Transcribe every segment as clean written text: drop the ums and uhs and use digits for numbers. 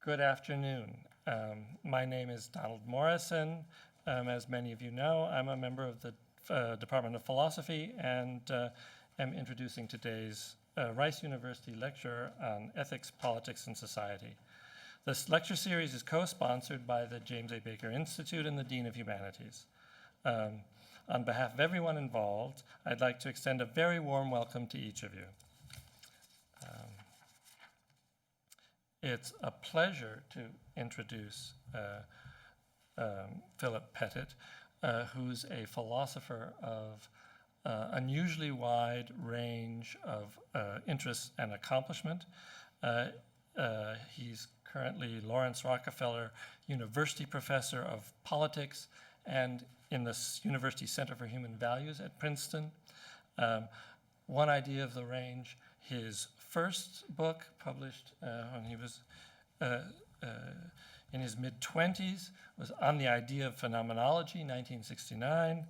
Good afternoon. My name is Donald Morrison. As many of you know, I'm a member of the Department of Philosophy and am introducing today's Rice University lecture on ethics, politics, and society. This lecture series is co-sponsored by the James A. Baker Institute and the Dean of Humanities. On behalf of everyone involved, I'd like to extend a very warm welcome to each of you. It's a pleasure to introduce Philip Pettit, who's a philosopher of unusually wide range of interests and accomplishment. He's currently Lawrence Rockefeller University Professor of Politics and in the University Center for Human Values at Princeton. One idea of the range, his first book, published when he was in his mid-20s, was On the Idea of Phenomenology, 1969.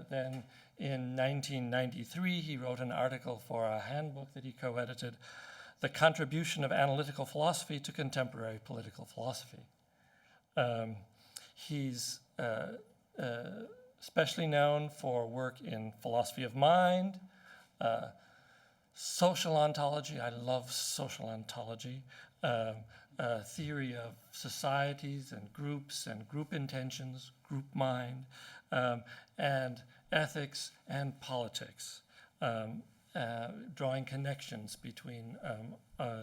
Then in 1993, he wrote an article for a handbook that he co-edited, The Contribution of Analytical Philosophy to Contemporary Political Philosophy. He's especially known for work in philosophy of mind, social ontology. I love social ontology, theory of societies and group intentions, group mind, and ethics and politics, drawing connections between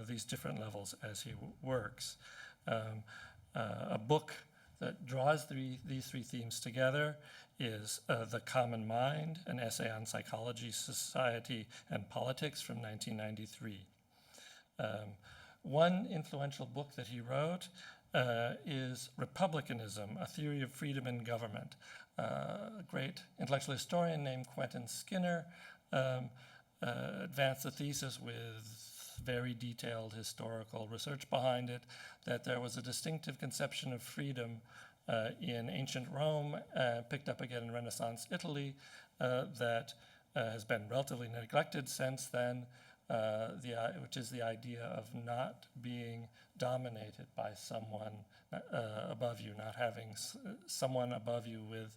these different levels as he works. A book that draws these three themes together is The Common Mind, an essay on psychology, society, and politics from 1993. One influential book that he wrote is Republicanism, A Theory of Freedom in Government. A great intellectual historian named Quentin Skinner advanced the thesis with very detailed historical research behind it, that there was a distinctive conception of freedom in ancient Rome, picked up again in Renaissance Italy, that has been relatively neglected since then, which is the idea of not being dominated by someone above you, not having someone above you with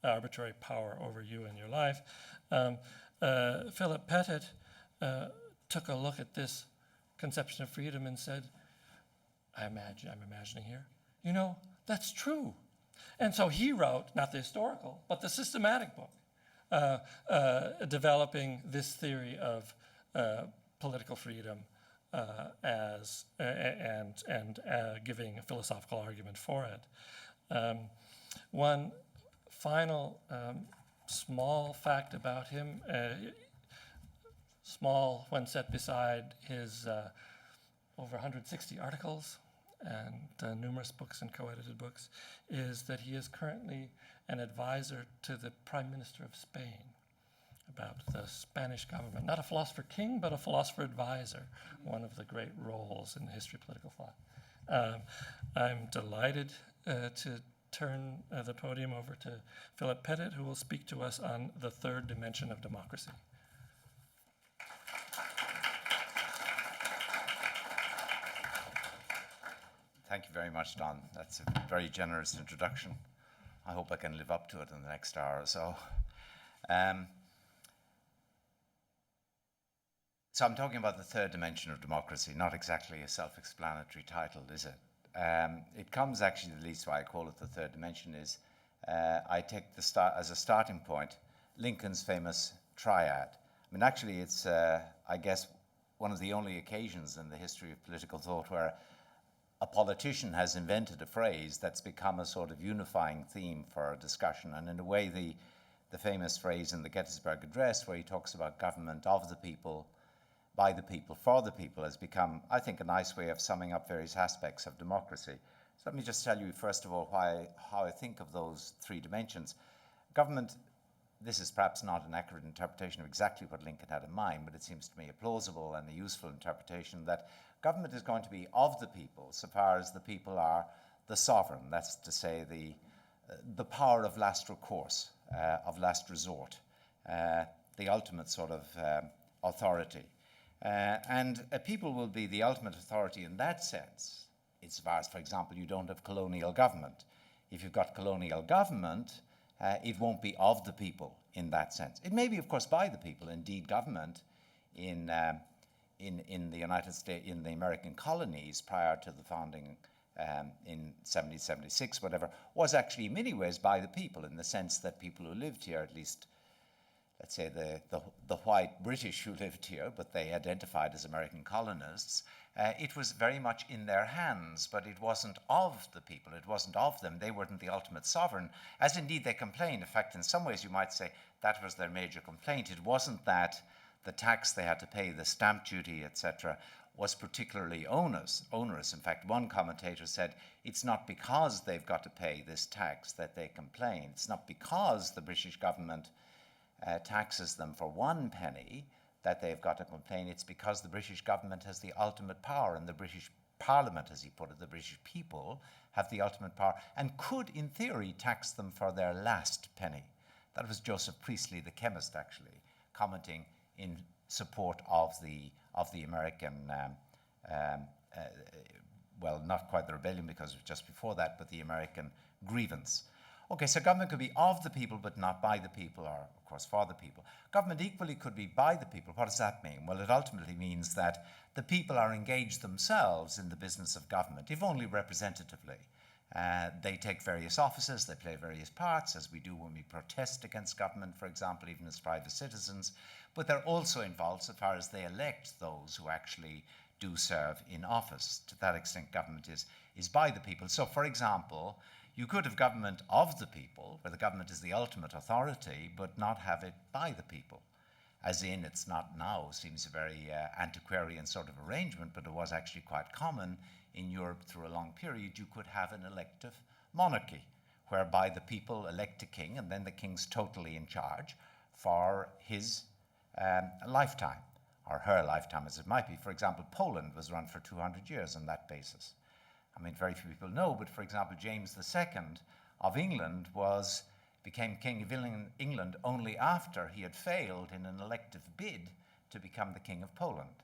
arbitrary power over you in your life. Philip Pettit took a look at this conception of freedom and said, I'm imagining here, that's true. And so he wrote, not the historical, but the systematic book, developing this theory of political freedom and giving a philosophical argument for it. One final small fact about him, small when set beside his over 160 articles and numerous books and co-edited books, is that he is currently an advisor to the Prime Minister of Spain about the Spanish government. Not a philosopher king, but a philosopher advisor, one of the great roles in the history of political thought. I'm delighted to turn the podium over to Philip Pettit, who will speak to us on the third dimension of democracy. Thank you very much, Don. That's a very generous introduction. I hope I can live up to it in the next hour or so. So I'm talking about the third dimension of democracy, not exactly a self-explanatory title, is it? It comes actually, the least why I call it the third dimension is, I take as a starting point, Lincoln's famous triad. I mean, actually it's, I guess, one of the only occasions in the history of political thought where a politician has invented a phrase that's become a sort of unifying theme for a discussion. And in a way, the famous phrase in the Gettysburg Address, where he talks about government of the people, by the people, for the people, has become, I think, a nice way of summing up various aspects of democracy. So let me just tell you, first of all, how I think of those three dimensions. Government, this is perhaps not an accurate interpretation of exactly what Lincoln had in mind, but it seems to me a plausible and a useful interpretation that government is going to be of the people, so far as the people are the sovereign, that's to say the power of last recourse, of last resort, the ultimate sort of authority. And a people will be the ultimate authority in that sense insofar as, for example, you don't have colonial government. If you've got colonial government, it won't be of the people in that sense. It may be, of course, by the people. Indeed, government in the United States, in the American colonies prior to the founding in 1776, whatever, was actually in many ways by the people, in the sense that people who lived here, at least, let's say the white British who lived here, but they identified as American colonists, it was very much in their hands, but it wasn't of the people, it wasn't of them. They weren't the ultimate sovereign, as indeed they complained. In fact, in some ways you might say that was their major complaint. It wasn't that the tax they had to pay, the stamp duty, etc., was particularly onerous. In fact, one commentator said, it's not because they've got to pay this tax that they complain. It's not because the British government taxes them for 1 penny that they've got to complain. It's because the British government has the ultimate power, and the British Parliament, as he put it, the British people have the ultimate power and could, in theory, tax them for their last penny. That was Joseph Priestley, the chemist, actually, commenting in support of the American, well, not quite the rebellion, because it was just before that, but the American grievance. Okay, so government could be of the people, but not by the people, or, of course, for the people. Government equally could be by the people. What does that mean? Well, it ultimately means that the people are engaged themselves in the business of government, if only representatively. They take various offices, they play various parts, as we do when we protest against government, for example, even as private citizens. But they're also involved so far as they elect those who actually do serve in office. To that extent, government is by the people. So, for example, you could have government of the people, where the government is the ultimate authority, but not have it by the people. As in, it's not now, seems a very antiquarian sort of arrangement, but it was actually quite common in Europe through a long period. You could have an elective monarchy, whereby the people elect a king, and then the king's totally in charge for his lifetime, or her lifetime as it might be. For example, Poland was run for 200 years on that basis. I mean, very few people know, but for example, James II of England became King of England only after he had failed in an elective bid to become the King of Poland.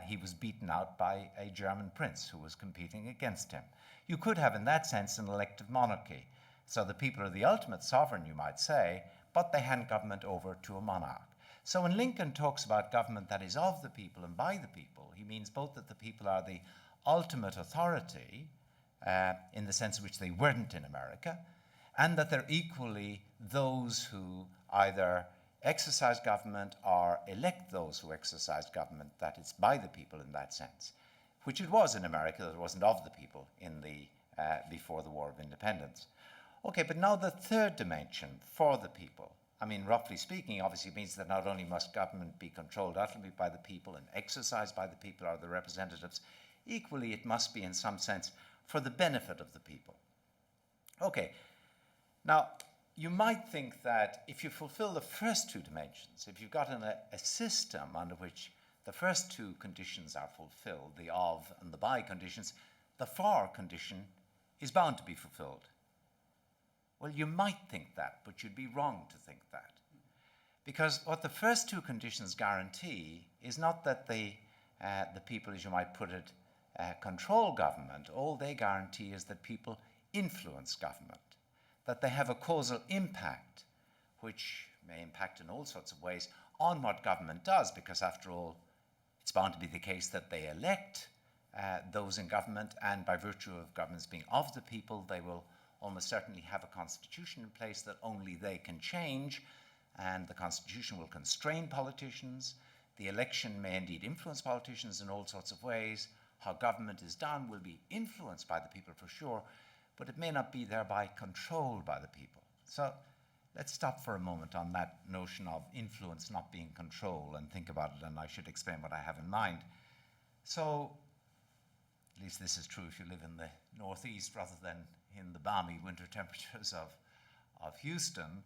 He was beaten out by a German prince who was competing against him. You could have, in that sense, an elective monarchy. So the people are the ultimate sovereign, you might say, but they hand government over to a monarch. So when Lincoln talks about government that is of the people and by the people, he means both that the people are the ultimate authority, in the sense in which they weren't in America, and that they're equally those who either exercise government or elect those who exercise government, that it's by the people in that sense, which it was in America, that it wasn't of the people in the before the War of Independence. Okay, but now the third dimension, for the people. I mean, roughly speaking, obviously it means that not only must government be controlled ultimately by the people and exercised by the people or the representatives, equally it must be in some sense for the benefit of the people. Okay, now you might think that if you fulfill the first two dimensions, if you've got a system under which the first two conditions are fulfilled, the of and the by conditions, the for condition is bound to be fulfilled. Well, you might think that, but you'd be wrong to think that. Because what the first two conditions guarantee is not that the people, as you might put it, control government. All they guarantee is that people influence government, that they have a causal impact, which may impact in all sorts of ways on what government does, because after all, it's bound to be the case that they elect those in government, and by virtue of governments being of the people, they will almost certainly have a constitution in place that only they can change, and the constitution will constrain politicians. The election may indeed influence politicians in all sorts of ways. How government is done will be influenced by the people for sure, but it may not be thereby controlled by the people. So let's stop for a moment on that notion of influence not being control and think about it, and I should explain what I have in mind. So, at least this is true if you live in the Northeast rather than in the balmy winter temperatures of Houston.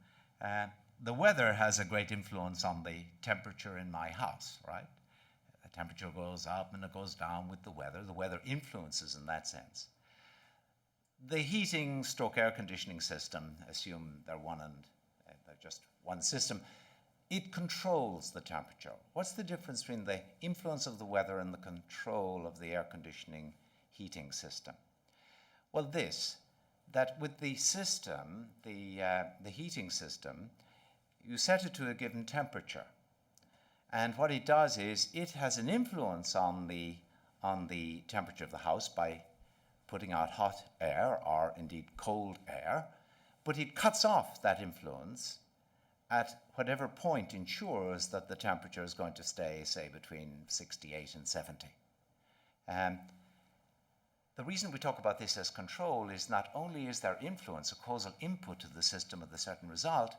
The weather has a great influence on the temperature in my house, right? The temperature goes up and it goes down with the weather. The weather influences in that sense. The heating stroke air conditioning system, assume they're just one system, it controls the temperature. What's the difference between the influence of the weather and the control of the air conditioning heating system? Well, that with the system, the heating system, you set it to a given temperature. And what it does is it has an influence on the temperature of the house by putting out hot air or indeed cold air, but it cuts off that influence at whatever point ensures that the temperature is going to stay, say, between 68 and 70. The reason we talk about this as control is not only is there influence, a causal input to the system with a certain result,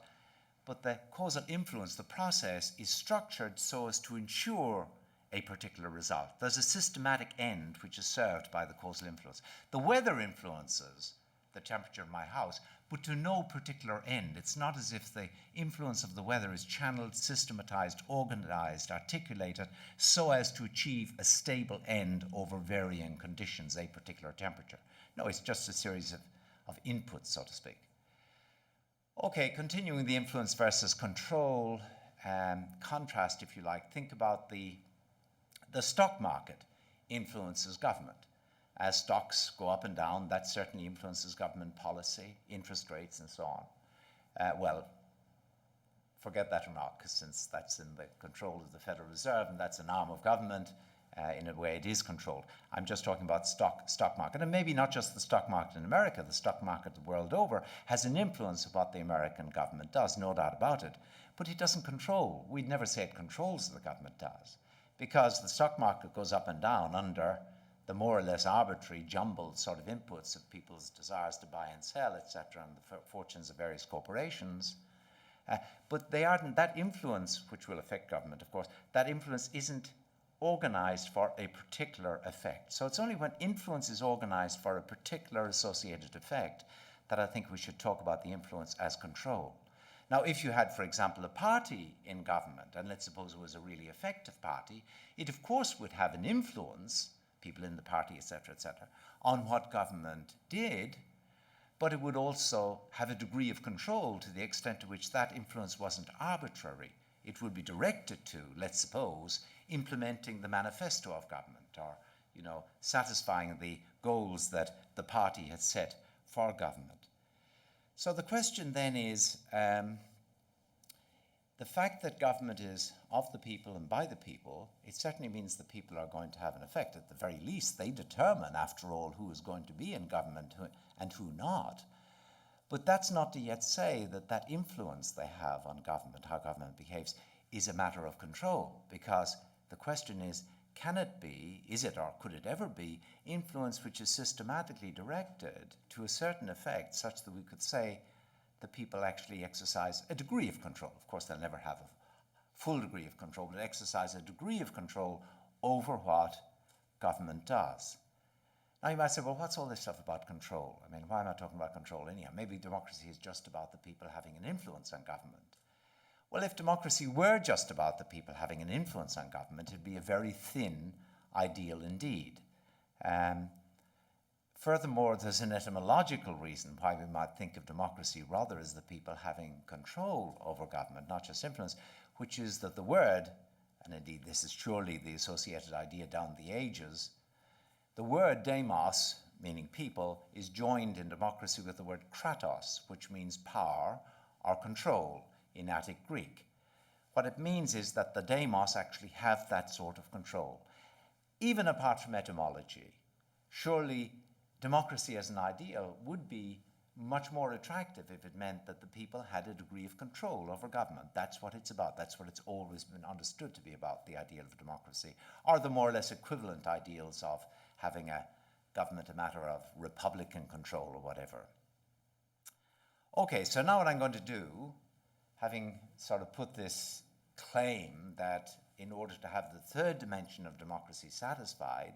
but the causal influence, the process, is structured so as to ensure a particular result. There's a systematic end which is served by the causal influence. The weather influences the temperature of my house, but to no particular end. It's not as if the influence of the weather is channeled, systematized, organized, articulated, so as to achieve a stable end over varying conditions, a particular temperature. No, it's just a series of inputs, so to speak. Okay, continuing the influence versus control, contrast, if you like, think about the stock market influences government. As stocks go up and down, that certainly influences government policy, interest rates, and so on. Well, forget that remark, since that's in the control of the Federal Reserve, and that's an arm of government. In a way, it is controlled. I'm just talking about stock market, and maybe not just the stock market in America. The stock market the world over has an influence of what the American government does, no doubt about it. But it doesn't control. We'd never say it controls as the government does, because the stock market goes up and down under the more or less arbitrary, jumbled sort of inputs of people's desires to buy and sell, etc., and the fortunes of various corporations. But they aren't, that influence, which will affect government, of course, that influence isn't organized for a particular effect. So it's only when influence is organized for a particular associated effect that I think we should talk about the influence as control. Now, if you had, for example, a party in government, and let's suppose it was a really effective party, it of course would have an influence, people in the party, etc., on what government did, but it would also have a degree of control to the extent to which that influence wasn't arbitrary. It would be directed to, let's suppose, implementing the manifesto of government, or, satisfying the goals that the party had set for government. So the question then is, the fact that government is of the people and by the people, it certainly means the people are going to have an effect. At the very least, they determine, after all, who is going to be in government and who not. But that's not to yet say that that influence they have on government, how government behaves, is a matter of control. Because the question is, can it be, is it or could it ever be, influence which is systematically directed to a certain effect such that we could say the people actually exercise a degree of control? Of course, they'll never have a full degree of control, but exercise a degree of control over what government does. Now you might say, well, what's all this stuff about control? I mean, why am I talking about control anyhow? Maybe democracy is just about the people having an influence on government. Well, if democracy were just about the people having an influence on government, it'd be a very thin ideal indeed. Furthermore, there's an etymological reason why we might think of democracy rather as the people having control over government, not just influence, which is that the word, and indeed this is surely the associated idea down the ages, the word demos, meaning people, is joined in democracy with the word kratos, which means power or control in Attic Greek. What it means is that the demos actually have that sort of control. Even apart from etymology, surely democracy as an ideal would be much more attractive if it meant that the people had a degree of control over government. That's what it's about. That's what it's always been understood to be about, the ideal of democracy, or the more or less equivalent ideals of having a government a matter of republican control or whatever. Okay, so now what I'm going to do, having sort of put this claim that in order to have the third dimension of democracy satisfied,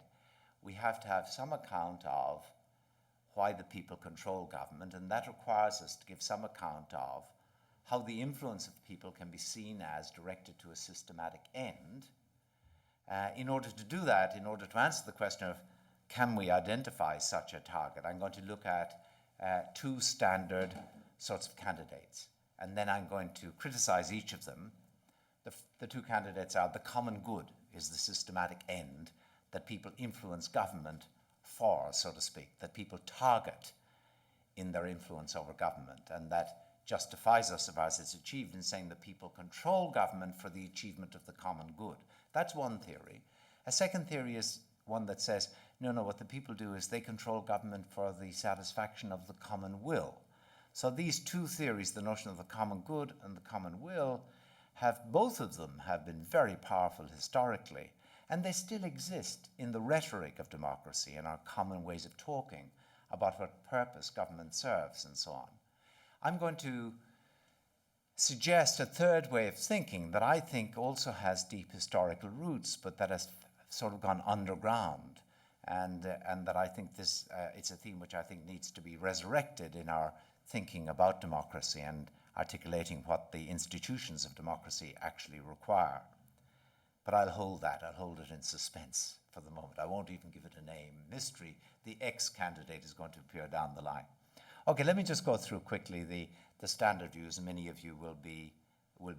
we have to have some account of why the people control government, and that requires us to give some account of how the influence of people can be seen as directed to a systematic end. In order to do that, in order to answer the question of can we identify such a target, I'm going to look at two standard sorts of candidates, and then I'm going to criticize each of them. The two candidates are the common good is the systematic end, that people influence government for, so to speak, that people target in their influence over government, and that justifies us as far as it's achieved in saying that people control government for the achievement of the common good. That's one theory. A second theory is one that says, no, what the people do is they control government for the satisfaction of the common will. So these two theories, the notion of the common good and the common will, both of them have been very powerful historically, and they still exist in the rhetoric of democracy and our common ways of talking about what purpose government serves and so on. I'm going to suggest a third way of thinking that I think also has deep historical roots, but that has sort of gone underground, and that I think it's a theme which I think needs to be resurrected in our thinking about democracy and articulating what the institutions of democracy actually require. But I'll hold it in suspense for the moment. I won't even give it a name. Mystery. The ex-candidate is going to appear down the line. Okay, let me just go through quickly the standard views, and many of you will be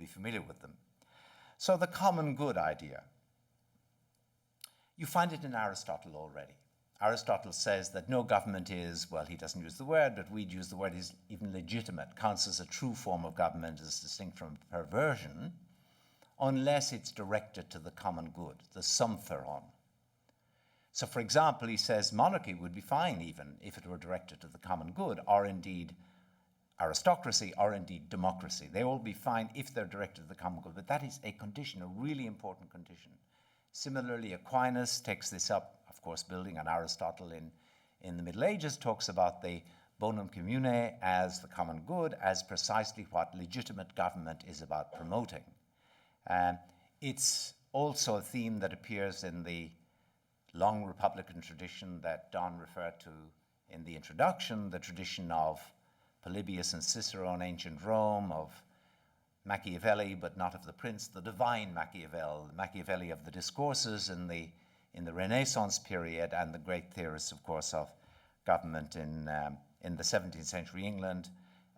familiar with them. So the common good idea. You find it in Aristotle already. Aristotle says that no government is, well, he doesn't use the word, but we'd use the word, is even legitimate, counts as a true form of government as distinct from perversion, unless it's directed to the common good, the sumpheron. So, for example, he says monarchy would be fine even if it were directed to the common good, or indeed aristocracy, or indeed democracy. They all be fine if they're directed to the common good, but that is a condition, a really important condition. Similarly, Aquinas takes this up, of course, building on Aristotle in the Middle Ages, talks about the bonum commune as the common good, as precisely what legitimate government is about promoting. It's also a theme that appears in the long Republican tradition that Don referred to in the introduction, the tradition of Polybius and Cicero in ancient Rome, of Machiavelli, but not of the prince, the divine Machiavelli of the discourses in the Renaissance period, and the great theorists, of course, of government in the 17th century England.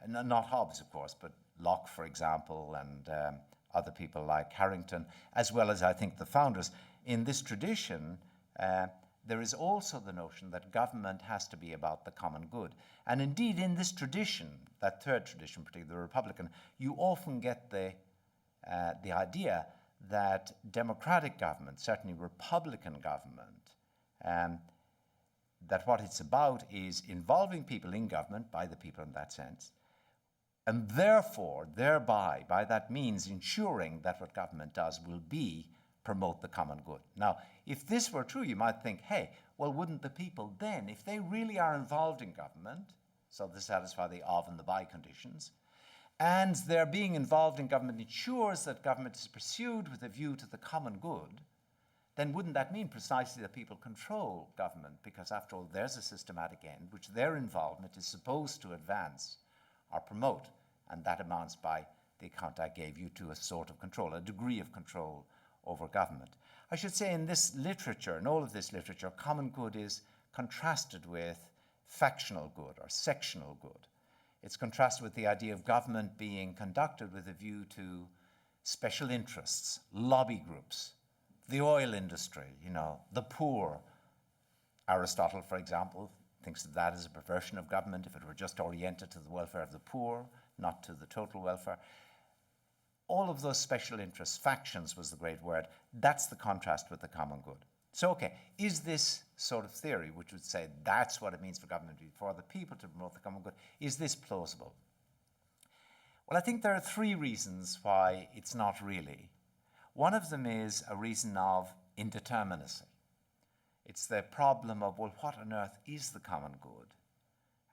And not Hobbes, of course, but Locke, for example, and other people like Harrington, as well as, I think, the founders. In this tradition, there is also the notion that government has to be about the common good. And indeed, in this tradition, that third tradition, particularly the Republican, you often get the idea that democratic government, certainly Republican government, that what it's about is involving people in government, by the people in that sense, and therefore, thereby, by that means, ensuring that what government does will be promote the common good. Now, if this were true, you might think, hey, well, wouldn't the people then, if they really are involved in government, so to satisfy the of and the by conditions, and their being involved in government ensures that government is pursued with a view to the common good, then wouldn't that mean precisely that people control government? Because after all, there's a systematic end which their involvement is supposed to advance or promote, and that amounts, by the account I gave you, to a sort of control, a degree of control over government. I should say in this literature, in all of this literature, common good is contrasted with factional good or sectional good. It's contrasted with the idea of government being conducted with a view to special interests, lobby groups, the oil industry, the poor. Aristotle, for example, thinks of that as a perversion of government if it were just oriented to the welfare of the poor, not to the total welfare. All of those special interests, factions was the great word, that's the contrast with the common good. So, okay, is this sort of theory, which would say that's what it means for government, for the people to promote the common good, is this plausible? Well, I think there are three reasons why it's not really. One of them is a reason of indeterminacy. It's the problem of, well, what on earth is the common good?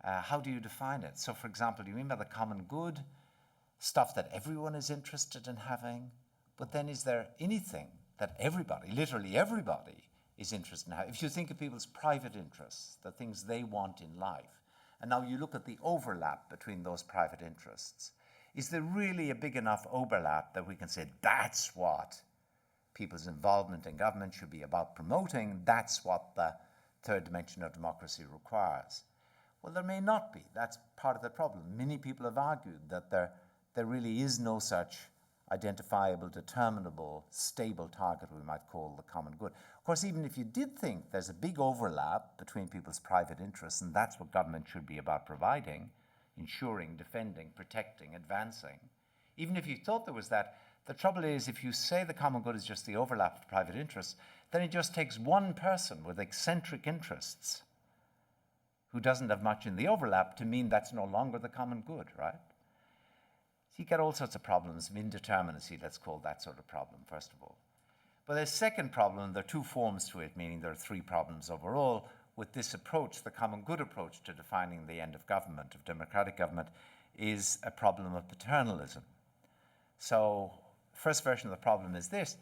How do you define it? So, for example, do you mean by the common good stuff that everyone is interested in having? But then is there anything that everybody, literally everybody, is interested in having? If you think of people's private interests, the things they want in life, and now you look at the overlap between those private interests, is there really a big enough overlap that we can say that's what people's involvement in government should be about promoting, that's what the third dimension of democracy requires? Well, there may not be. That's part of the problem. Many people have argued that there really is no such identifiable, determinable, stable target we might call the common good. Of course, even if you did think there's a big overlap between people's private interests, and that's what government should be about providing, ensuring, defending, protecting, advancing, even if you thought there was that, the trouble is if you say the common good is just the overlap of private interests, then it just takes one person with eccentric interests who doesn't have much in the overlap to mean that's no longer the common good, right? So you get all sorts of problems of indeterminacy, let's call that sort of problem, first of all. But the second problem, there are two forms to it, meaning there are three problems overall. With this approach, the common good approach to defining the end of government, of democratic government, is a problem of paternalism. So, first version of the problem is this.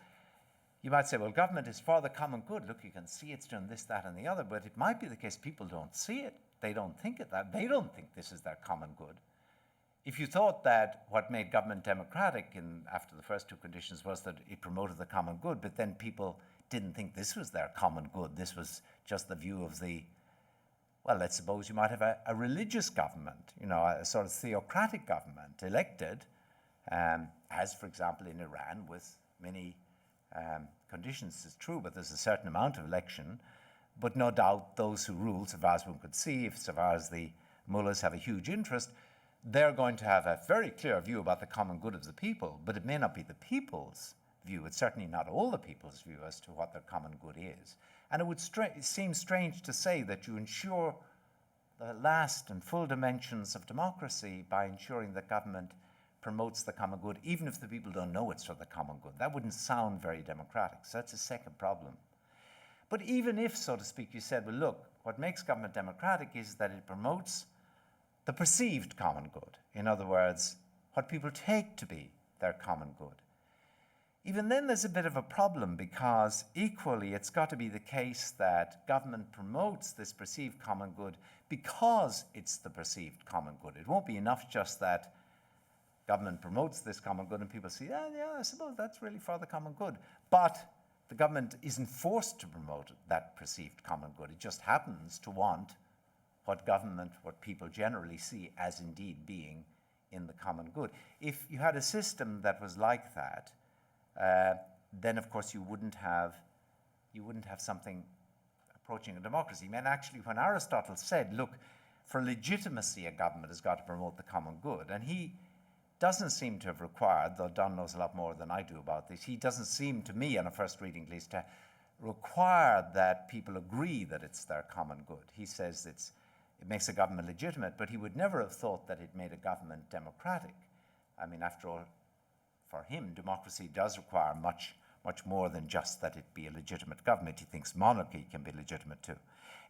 You might say, well, government is for the common good. Look, you can see it's doing this, that, and the other, but it might be the case people don't see it. They don't think it that. They don't think this is their common good. If you thought that what made government democratic after the first two conditions was that it promoted the common good, but then people didn't think this was their common good, this was just the view of the, well, let's suppose you might have a religious government, a sort of theocratic government elected, as, for example, in Iran, with many conditions, it's true, but there's a certain amount of election. But no doubt those who rule, so far as one could see, so far as the mullahs have a huge interest, they're going to have a very clear view about the common good of the people, but it may not be the people's view. It's certainly not all the people's view as to what their common good is. And it would seem strange to say that you ensure the last and full dimensions of democracy by ensuring that government promotes the common good, even if the people don't know it's for the common good. That wouldn't sound very democratic. So that's a second problem. But even if, so to speak, you said, well, look, what makes government democratic is that it promotes the perceived common good. In other words, what people take to be their common good. Even then there's a bit of a problem, because equally it's got to be the case that government promotes this perceived common good because it's the perceived common good. It won't be enough just that government promotes this common good and people say, yeah, I suppose that's really for the common good. But the government isn't forced to promote that perceived common good. It just happens to want what people generally see as indeed being in the common good. If you had a system that was like that, then of course you wouldn't have something approaching a democracy. I mean, actually, when Aristotle said, look, for legitimacy a government has got to promote the common good, and he doesn't seem to have required, though Don knows a lot more than I do about this, he doesn't seem to me, on a first reading at least, to require that people agree that it's their common good. He says it makes a government legitimate, but he would never have thought that it made a government democratic. I mean, after all, for him, democracy does require much, much more than just that it be a legitimate government. He thinks monarchy can be legitimate too.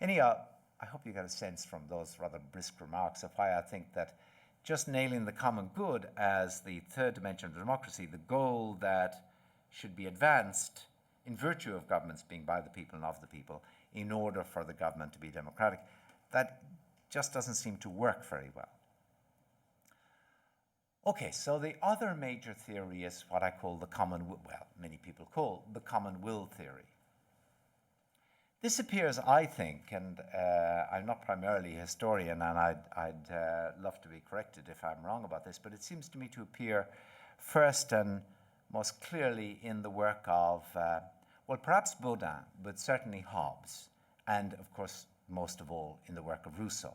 Anyhow, I hope you got a sense from those rather brisk remarks of why I think that just nailing the common good as the third dimension of democracy, the goal that should be advanced in virtue of governments being by the people and of the people in order for the government to be democratic, that just doesn't seem to work very well. Okay, so the other major theory is what I call the common will, well, many people call the common will theory. This appears, I think, and I'm not primarily a historian, and I'd love to be corrected if I'm wrong about this, but it seems to me to appear first and most clearly in the work of, well, perhaps Baudin, but certainly Hobbes, and of course, most of all, in the work of Rousseau.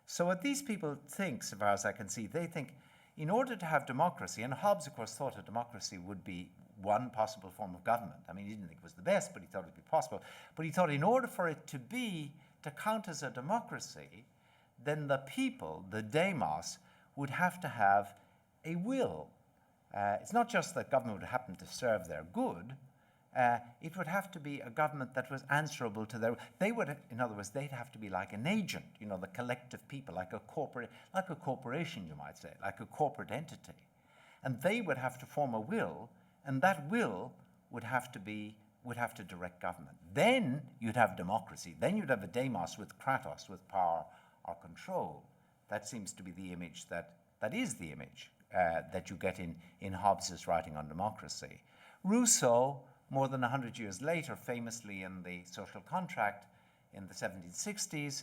So what these people think, so far as I can see, they think in order to have democracy, and Hobbes, of course, thought a democracy would be one possible form of government. I mean, he didn't think it was the best, but he thought it would be possible. But he thought in order for it to count as a democracy, then the people, the demos, would have to have a will. It's not just that government would happen to serve their good. It would have to be a government that was answerable to their. They would, in other words, they'd have to be like an agent. You know, the collective people, like a corporation, you might say, like a corporate entity, and they would have to form a will, and that will would have to direct government. Then you'd have democracy. Then you'd have a demos with kratos, with power or control. That seems to be the image that is the image that you get in Hobbes's writing on democracy. Rousseau, more than 100 years later, famously in the Social Contract in the 1760s,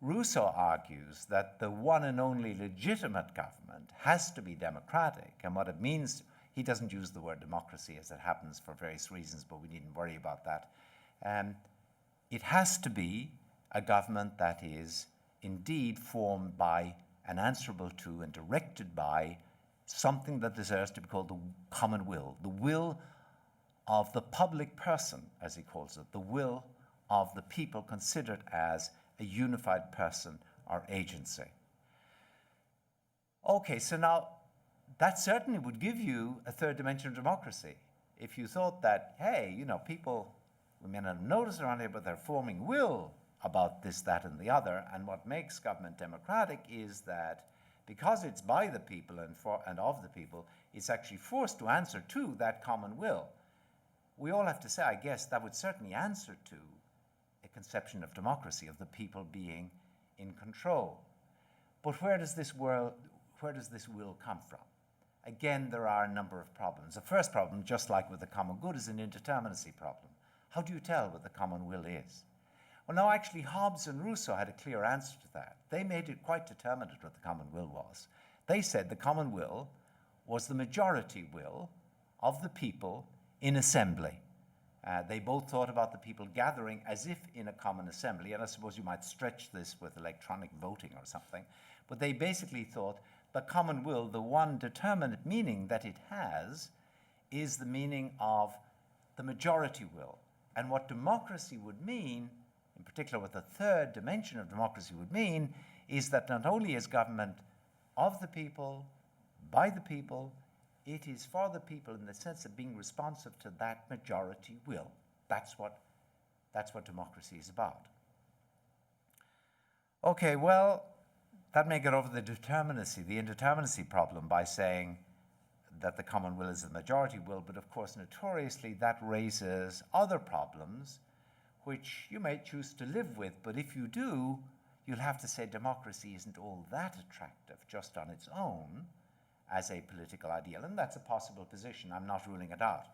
Rousseau argues that the one and only legitimate government has to be democratic, and what it means He doesn't use the word democracy, as it happens, for various reasons, but we needn't worry about that. It has to be a government that is indeed formed by and answerable to and directed by something that deserves to be called the common will, the will of the public person, as he calls it, the will of the people considered as a unified person or agency. Okay, so now that certainly would give you a third dimension of democracy. If you thought that, hey, people, we may not have noticed around here, but they're forming will about this, that, and the other, and what makes government democratic is that because it's by the people and of the people, it's actually forced to answer to that common will. We all have to say, I guess, that would certainly answer to a conception of democracy, of the people being in control. But where does this will come from? Again, there are a number of problems. The first problem, just like with the common good, is an indeterminacy problem. How do you tell what the common will is? Well, no, actually, Hobbes and Rousseau had a clear answer to that. They made it quite determinate what the common will was. They said the common will was the majority will of the people in assembly. They both thought about the people gathering as if in a common assembly, and I suppose you might stretch this with electronic voting or something, but they basically thought the common will, the one determinate meaning that it has, is the meaning of the majority will. And what democracy would mean, in particular what the third dimension of democracy would mean, is that not only is government of the people, by the people, it is for the people in the sense of being responsive to that majority will. That's what democracy is about. Okay, well, that may get over the indeterminacy problem by saying that the common will is the majority will, but of course, notoriously, that raises other problems which you may choose to live with, but if you do, you'll have to say democracy isn't all that attractive just on its own as a political ideal, and that's a possible position. I'm not ruling it out.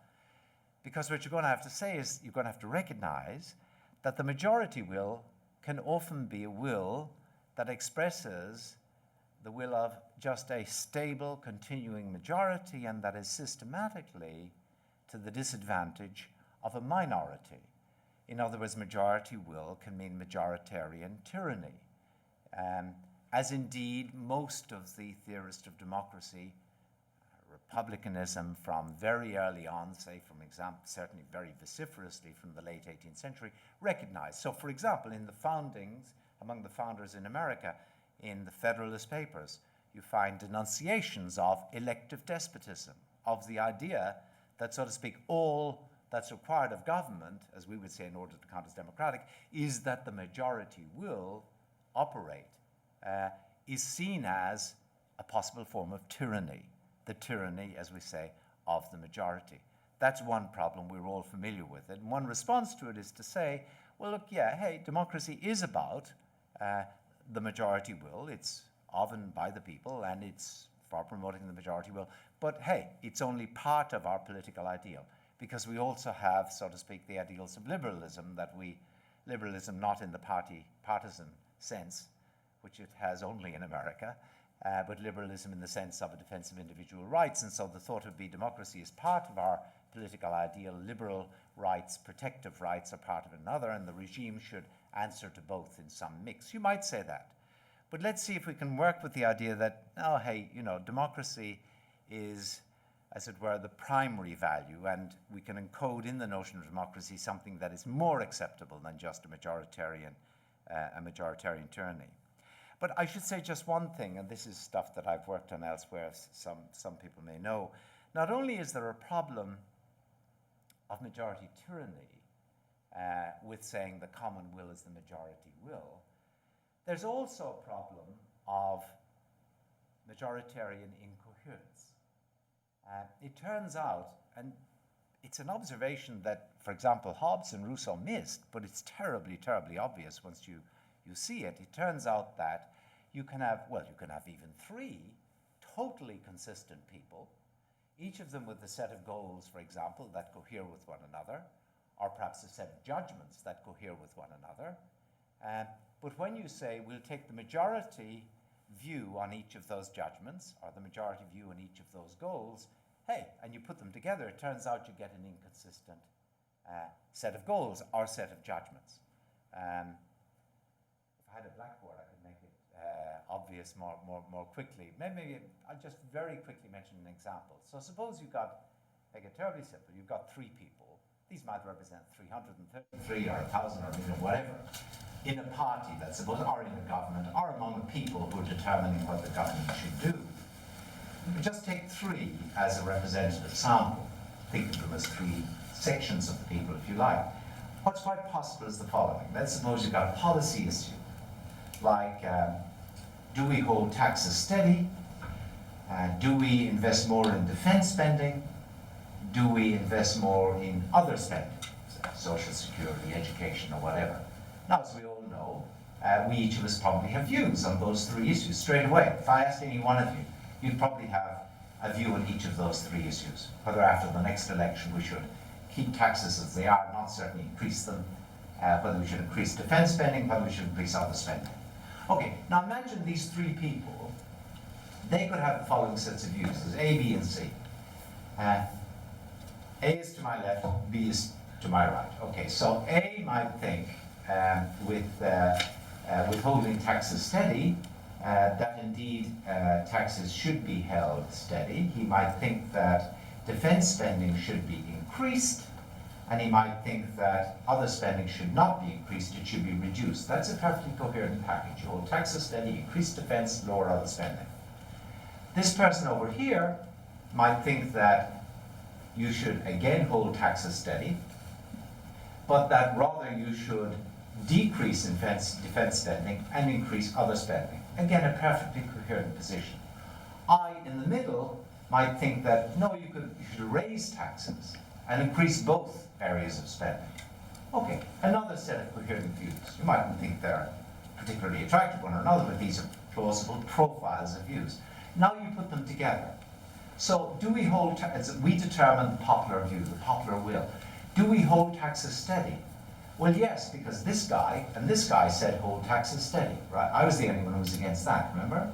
Because what you're going to have to say is you're going to have to recognize that the majority will can often be a will that expresses the will of just a stable, continuing majority, and that is systematically to the disadvantage of a minority. In other words, majority will can mean majoritarian tyranny, as indeed most of the theorists of democracy, republicanism from very early on, say from example, certainly very vociferously from the late 18th century, recognized. So for example, in the foundings, among the founders in America, in the Federalist Papers, you find denunciations of elective despotism, of the idea that, so to speak, all that's required of government, as we would say in order to count as democratic, is that the majority will operate, is seen as a possible form of tyranny, the tyranny, as we say, of the majority. That's one problem we're all familiar with. And one response to it is to say, well, look, yeah, hey, democracy is about the majority will. It's of and by the people, and it's for promoting the majority will. But hey, it's only part of our political ideal, because we also have, so to speak, the ideals of liberalism, liberalism not in the partisan sense, which it has only in America, but liberalism in the sense of a defense of individual rights. And so the thought would be democracy is part of our political ideal, liberal rights, protective rights are part of another, and the regime should answer to both in some mix. You might say that. But let's see if we can work with the idea that, oh, hey, democracy is, as it were, the primary value, and we can encode in the notion of democracy something that is more acceptable than just a majoritarian tyranny. But I should say just one thing, and this is stuff that I've worked on elsewhere, as some people may know. Not only is there a problem of majority tyranny with saying the common will is the majority will, there's also a problem of majoritarian incoherence. It turns out, and it's an observation that, for example, Hobbes and Rousseau missed, but it's terribly, terribly obvious once you see it. It turns out that you can have even three totally consistent people, each of them with a set of goals, for example, that cohere with one another, or perhaps a set of judgments that cohere with one another. But when you say we'll take the majority view on each of those judgments, or the majority view on each of those goals, hey, and you put them together, it turns out you get an inconsistent set of goals or set of judgments. If I had a blackboard, I could make it obvious more quickly. Maybe I'll just very quickly mention an example. So suppose you've got, make it terribly simple, you've got 3 people. These might represent 333 or 1,000 or whatever, in a party, let's suppose, or in a government, or among the people who are determining what the government should do. We just take 3 as a representative sample. Think of them as 3 sections of the people, if you like. What's quite possible is the following. Let's suppose you've got a policy issue, like do we hold taxes steady? Do we invest more in defense spending? Do we invest more in other spending, social security, education, or whatever? Now, as we all know, we each of us probably have views on those 3 issues straight away. If I asked any one of you, you'd probably have a view on each of those 3 issues, whether after the next election we should keep taxes as they are, not certainly increase them, whether we should increase defense spending, whether we should increase other spending. Okay, now imagine these 3 people, they could have the following sets of views. There's A, B, and C. A is to my left, B is to my right. Okay, so A might think with holding taxes steady, that indeed taxes should be held steady. He might think that defense spending should be increased, and he might think that other spending should not be increased, it should be reduced. That's a perfectly coherent package. You hold taxes steady, increase defense, lower other spending. This person over here might think that you should again hold taxes steady, but that rather you should decrease defense spending and increase other spending. Again, a perfectly coherent position. I, in the middle, might think that no, you should raise taxes and increase both areas of spending. Okay, another set of coherent views. You mightn't think they're particularly attractive one or another, but these are plausible profiles of views. Now you put them together. So do we hold, we determine the popular view, the popular will. Do we hold taxes steady? Well, yes, because this guy and this guy said hold taxes steady, right? I was the only one who was against that, remember?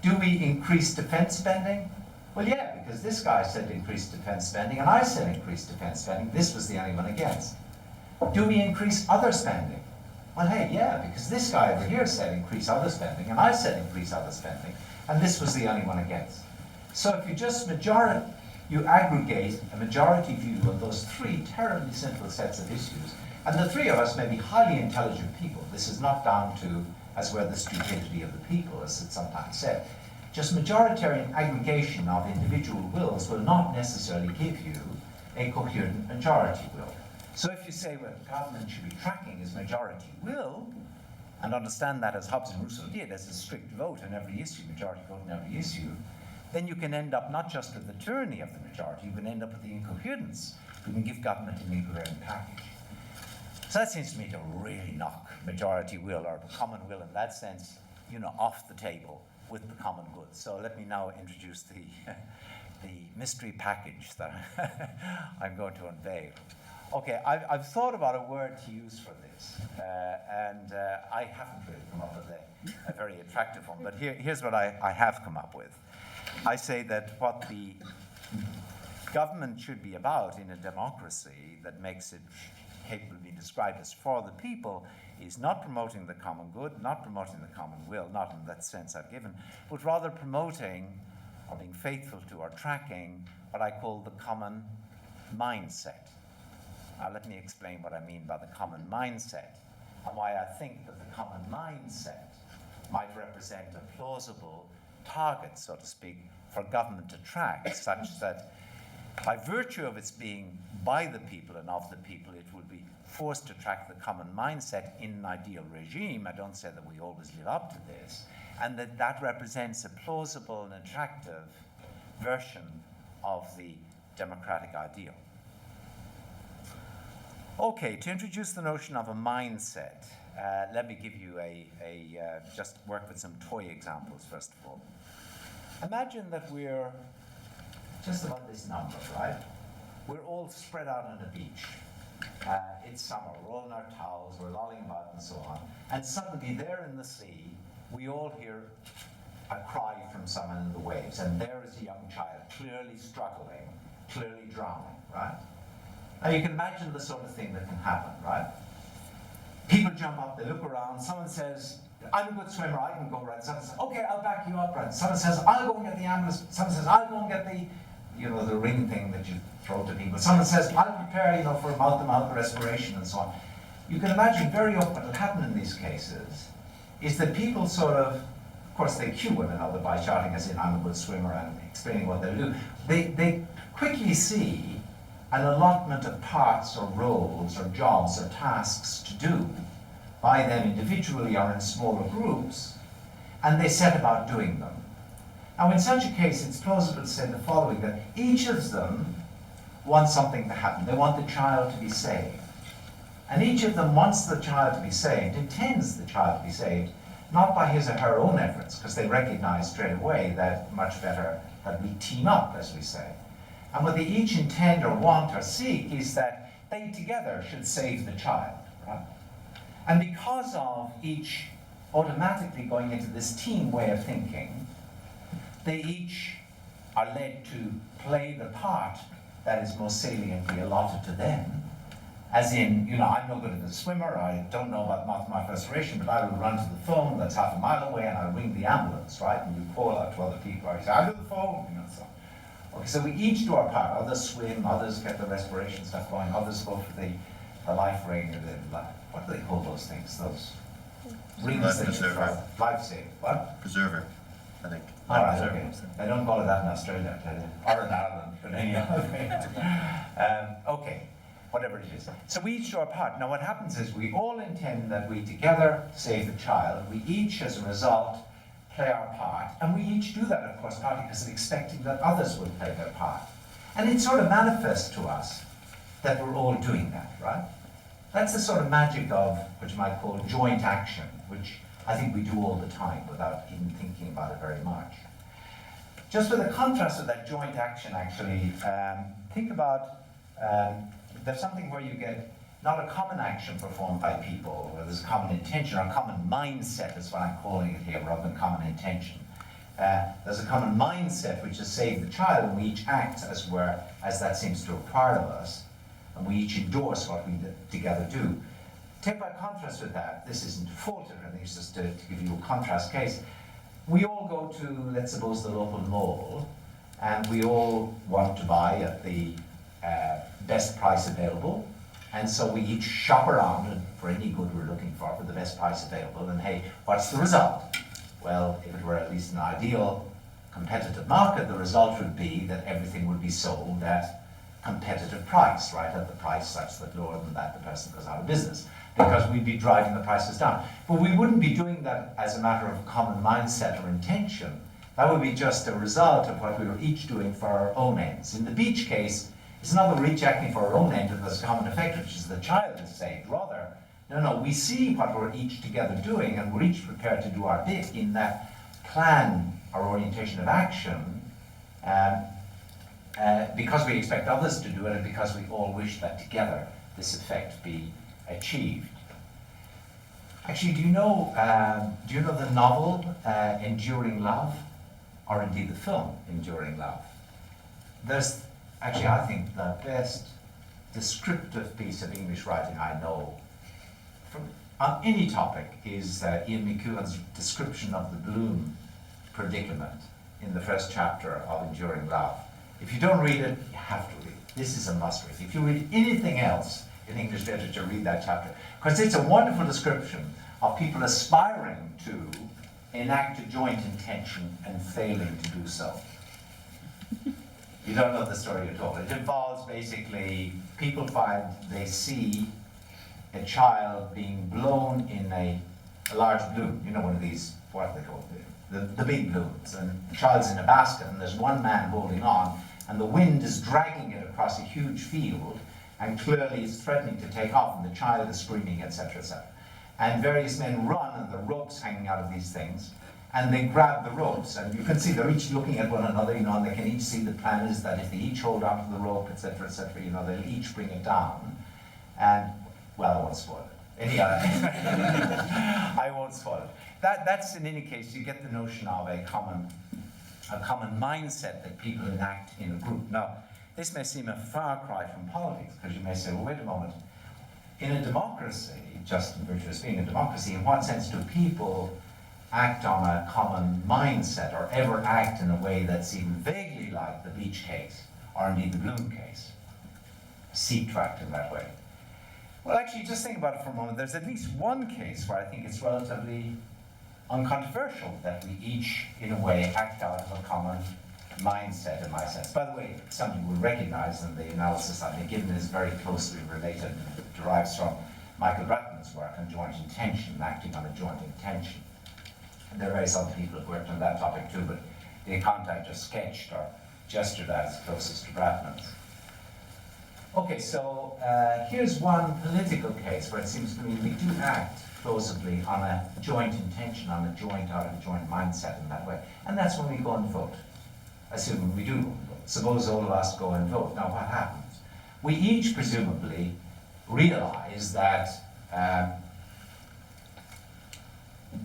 Do we increase defense spending? Well, yeah, because this guy said increase defense spending and I said increase defense spending. This was the only one against. Do we increase other spending? Well, hey, yeah, because this guy over here said increase other spending and I said increase other spending, and this was the only one against. So if you just you aggregate a majority view of those 3 terribly simple sets of issues, and the 3 of us may be highly intelligent people. This is not down to, as were the stupidity of the people, as it's sometimes said. Just majoritarian aggregation of individual wills will not necessarily give you a coherent majority will. So if you say what the government should be tracking is majority will, and understand that as Hobbes and Rousseau did, as a strict vote on every issue, majority vote on every issue, then you can end up not just with the tyranny of the majority, you can end up with the incoherence. You can give government an incoherent package. So that seems to me to really knock majority will, or the common will in that sense, off the table with the common good. So let me now introduce the mystery package that I'm going to unveil. Okay, I've thought about a word to use for this, and I haven't really come up with a very attractive one, but here's what I have come up with. I say that what the government should be about in a democracy that makes it capable of being described as for the people is not promoting the common good, not promoting the common will, not in that sense I've given, but rather promoting or being faithful to or tracking what I call the common mindset. Now let me explain what I mean by the common mindset and why I think that the common mindset might represent a plausible target, so to speak, for government to track, such that by virtue of its being by the people and of the people, it would be forced to track the common mindset in an ideal regime. I don't say that we always live up to this, and that represents a plausible and attractive version of the democratic ideal. Okay, to introduce the notion of a mindset, let me give you just work with some toy examples first of all. Imagine that we're just about this number, right? We're all spread out on the beach. It's summer, we're all in our towels, we're lolling about and so on. And suddenly there in the sea, we all hear a cry from someone in the waves, and there is a young child clearly struggling, clearly drowning, right? Now you can imagine the sort of thing that can happen, right? People jump up, they look around, someone says, I'm a good swimmer, I can go, right? Someone says, okay, I'll back you up, right? Someone says, I'll go and get the ambulance. Someone says, I'll go and get the, you know, the ring thing that you throw to people. Someone says, I'll prepare, you know, for mouth-to-mouth respiration and so on. You can imagine very often what will happen in these cases is that people sort of course, they cue one another by shouting as in, I'm a good swimmer, and explaining what they'll do. They quickly see an allotment of parts or roles or jobs or tasks to do by them individually or in smaller groups, and they set about doing them. Now, in such a case, it's plausible to say the following, that each of them wants something to happen. They want the child to be saved. And each of them wants the child to be saved, intends the child to be saved, not by his or her own efforts, because they recognize straight away that much better that we team up, as we say. And what they each intend or want or seek is that they together should save the child, right? And because of each automatically going into this team way of thinking, they each are led to play the part that is most saliently allotted to them. As in, you know, I'm no good as a swimmer, I don't know about mouth-to-mouth respiration, but I will run to the phone that's half a mile away and I'll ring the ambulance, right? And you call out to other people, I say, I'll do the phone, you know, so. Okay, so we each do our part. Others swim, others get the respiration stuff going, others go for the life ring, or what do they call those things? Those rings Life that you throw. preserver. Life saving. What? Preserver, I think. All right, Preserver. okay. They don't call it that in Australia, or in Ireland, but anyhow. Okay, whatever it is. So we each do our part. Now what happens is we all intend that we together save the child. We each, as a result, play our part. And we each do that, of course, partly because of expecting that others will play their part. And it sort of manifests to us that we're all doing that, right? That's the sort of magic of what you might call joint action, which I think we do all the time without even thinking about it very much. Just with a contrast with that joint action, actually, think about, there's something where you get not a common action performed by people, where there's a common intention, or a common mindset is what I'm calling it here, rather than common intention. There's a common mindset which is save the child, and we each act as that seems to require of us, and we each endorse what we together do. Take by contrast with that, this isn't to falter, I think it's just to give you a contrast case. We all go to, let's suppose, the local mall, and we all want to buy at the best price available, and so we each shop around for any good we're looking for the best price available, and hey, what's the result? Well, if it were at least an ideal competitive market, the result would be that everything would be sold at competitive price, right, at the price such that lower than that the person goes out of business, because we'd be driving the prices down. But we wouldn't be doing that as a matter of common mindset or intention. That would be just a result of what we were each doing for our own ends. In the beach case, it's not that we're each acting for our own end and there's a common effect, which is the child is saved. Rather, no, we see what we're each together doing, and we're each prepared to do our bit in that plan or orientation of action, because we expect others to do it, and because we all wish that together this effect be achieved. Actually, do you know the novel Enduring Love, or indeed the film Enduring Love? There's actually, I think, the best descriptive piece of English writing I know on any topic is Ian McEwan's description of the Bloom predicament in the first chapter of Enduring Love. If you don't read it, you have to read it. This is a must read. If you read anything else in English literature, read that chapter, because it's a wonderful description of people aspiring to enact a joint intention and failing to do so. You don't know the story at all. It involves basically people find they see a child being blown in a large balloon, you know, one of these, what are they called, the big balloons, and the child's in a basket, and there's one man holding on, and the wind is dragging it across a huge field, and clearly it's threatening to take off, and the child is screaming, etc., etc. And various men run, and the ropes hanging out of these things, and they grab the ropes, and you can see they're each looking at one another, you know, and they can each see the plan is that if they each hold onto the rope, etc., you know, they'll each bring it down, and, well, I won't spoil it. Anyhow, I won't spoil it. That's in any case, you get the notion of a common mindset that people enact in a group. Now, this may seem a far cry from politics, because you may say, well, wait a moment. In a democracy, just in virtue of being a democracy, in what sense do people act on a common mindset, or ever act in a way that's even vaguely like the Beach case, or indeed the Bloom case? Seek to act in that way. Well, actually, just think about it for a moment. There's at least one case where I think it's relatively uncontroversial that we each, in a way, act out of a common mindset, in my sense. By the way, something you will recognize in the analysis I've been given is very closely related, and derives from Michael Bratton's work on joint intention, acting on a joint intention. And there are various other people who've worked on that topic too, but the account I just sketched or gestured at is closest to Bratton's. Okay, so here's one political case where it seems to me we do act plausibly on a joint intention, on a joint out of a joint mindset in that way. And that's when we go and vote. Assuming we do go and vote. Suppose all of us go and vote. Now what happens? We each presumably realize that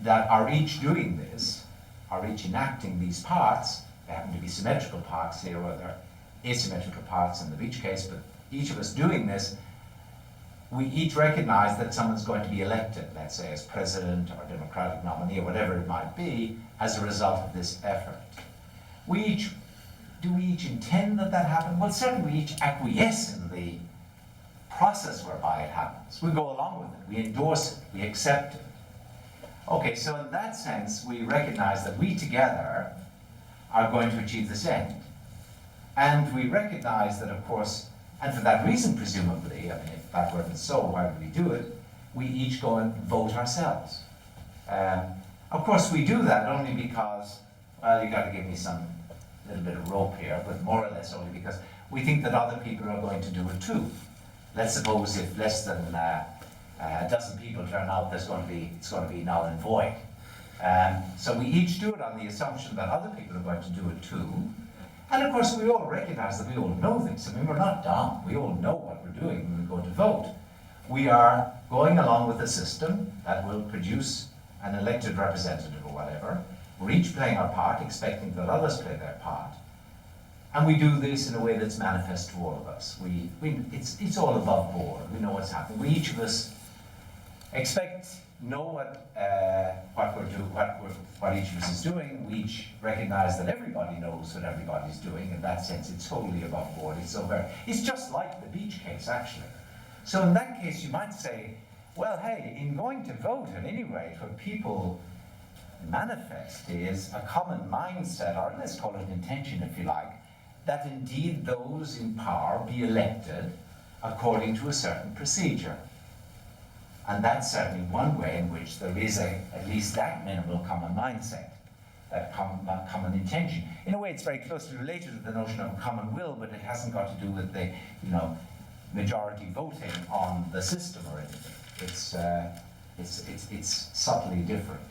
that are each doing this, are each enacting these parts. They happen to be symmetrical parts here, or they're asymmetrical parts in the Beach case, but each of us doing this, we each recognize that someone's going to be elected, let's say as president or Democratic nominee or whatever it might be, as a result of this effort. Do we each intend that that happen? Well, certainly we each acquiesce in the process whereby it happens. We go along with it, we endorse it, we accept it. Okay, so in that sense, we recognize that we together are going to achieve this end. And we recognize that, of course, and for that reason, presumably, I mean, if that weren't so, why would we do it? We each go and vote ourselves. Of course, we do that only because, well, you've got to give me some little bit of rope here, but more or less only because we think that other people are going to do it too. Let's suppose if less than a dozen people turn out, it's going to be null and void. So we each do it on the assumption that other people are going to do it too. And of course, we all recognize that we all know this. I mean, we're not dumb. We all know what we're doing when we go to vote. We are going along with a system that will produce an elected representative or whatever. We're each playing our part, expecting that others play their part. And we do this in a way that's manifest to all of us. It's all above board. We know what's happening. We each of us know what each of us is doing. We each recognize that everybody knows what everybody's doing. In that sense, it's totally above board. It's just like the Beach case, actually. So in that case, you might say, well, hey, in going to vote, at any rate, what people manifest is a common mindset, or let's call it intention, if you like, that indeed those in power be elected according to a certain procedure. And that's certainly one way in which there is at least that minimal common mindset, that common intention. In a way, it's very closely related to the notion of a common will, but it hasn't got to do with the, majority voting on the system or anything. It's subtly different.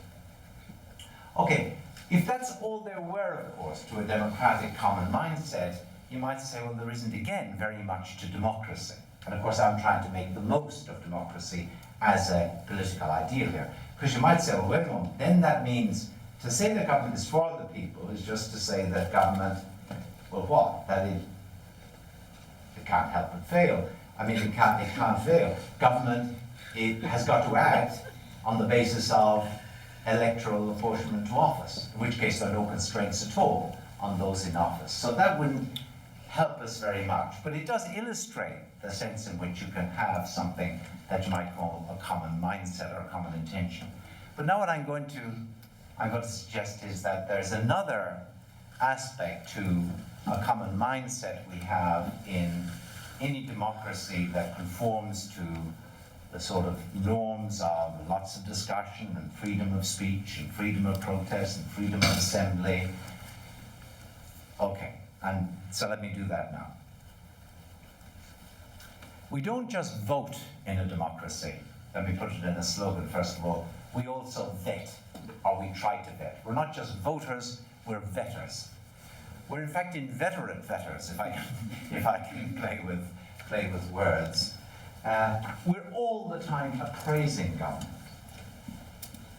Okay, if that's all there were, of course, to a democratic common mindset, you might say, well, there isn't, again, very much to democracy. And of course, I'm trying to make the most of democracy as a political ideal here. Because you might say, well, wait a moment, then that means to say that government is for the people is just to say that government, well, what? That it can't help but fail. I mean, it can't fail. Government, it has got to act on the basis of electoral apportionment to office, in which case there are no constraints at all on those in office. So that wouldn't help us very much, but it does illustrate the sense in which you can have something that you might call a common mindset or a common intention. But now what I'm going to suggest is that there's another aspect to a common mindset we have in any democracy that conforms to the sort of norms of lots of discussion and freedom of speech and freedom of protest and freedom of assembly. Okay, and so let me do that now. We don't just vote in a democracy. Let me put it in a slogan first of all. We also vet, or we try to vet. We're not just voters, we're vetters. We're in fact inveterate vetters, if I can play with words. We're all the time appraising government.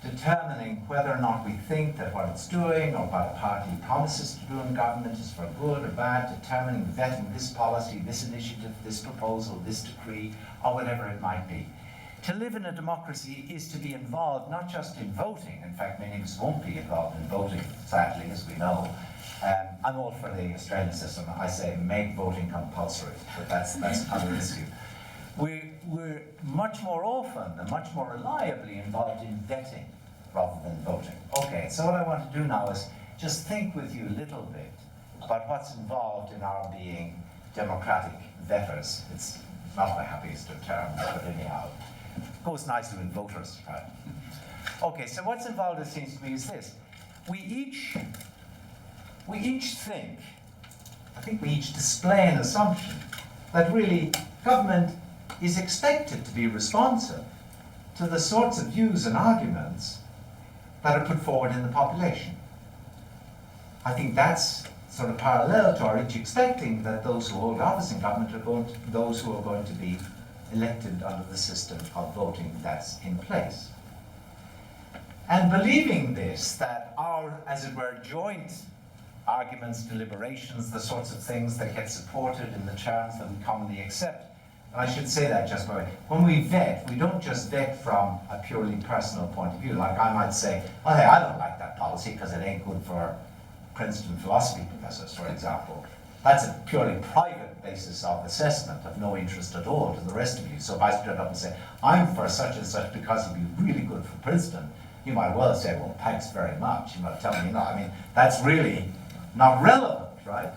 determining whether or not we think that what it's doing or what a party promises to do in government is for good or bad, determining, vetting this policy, this initiative, this proposal, this decree, or whatever it might be. To live in a democracy is to be involved not just in voting. In fact, many of us won't be involved in voting, sadly, as we know. I'm all for the Australian system. I say make voting compulsory, but that's another issue. We're much more often and much more reliably involved in vetting rather than voting. Okay, so what I want to do now is just think with you a little bit about what's involved in our being democratic vetters. It's not the happiest of terms, but anyhow, it goes nicely with voters, right? Okay, so what's involved, it seems to me, is this. We each think, I think we each display an assumption that really government is expected to be responsive to the sorts of views and arguments that are put forward in the population. I think that's sort of parallel to our each expecting that those who hold office in government are those who are going to be elected under the system of voting that's in place. And believing this, that our, as it were, joint arguments, deliberations, the sorts of things that get supported in the terms that we commonly accept. And I should say that just by the way. When we vet, we don't just vet from a purely personal point of view. Like I might say, oh, hey, I don't like that policy because it ain't good for Princeton philosophy professors, for example. That's a purely private basis of assessment of no interest at all to the rest of you. So if I stood up and say, I'm for such and such because it'd be really good for Princeton, you might well say, well, thanks very much. You might tell me, I mean, that's really not relevant, right?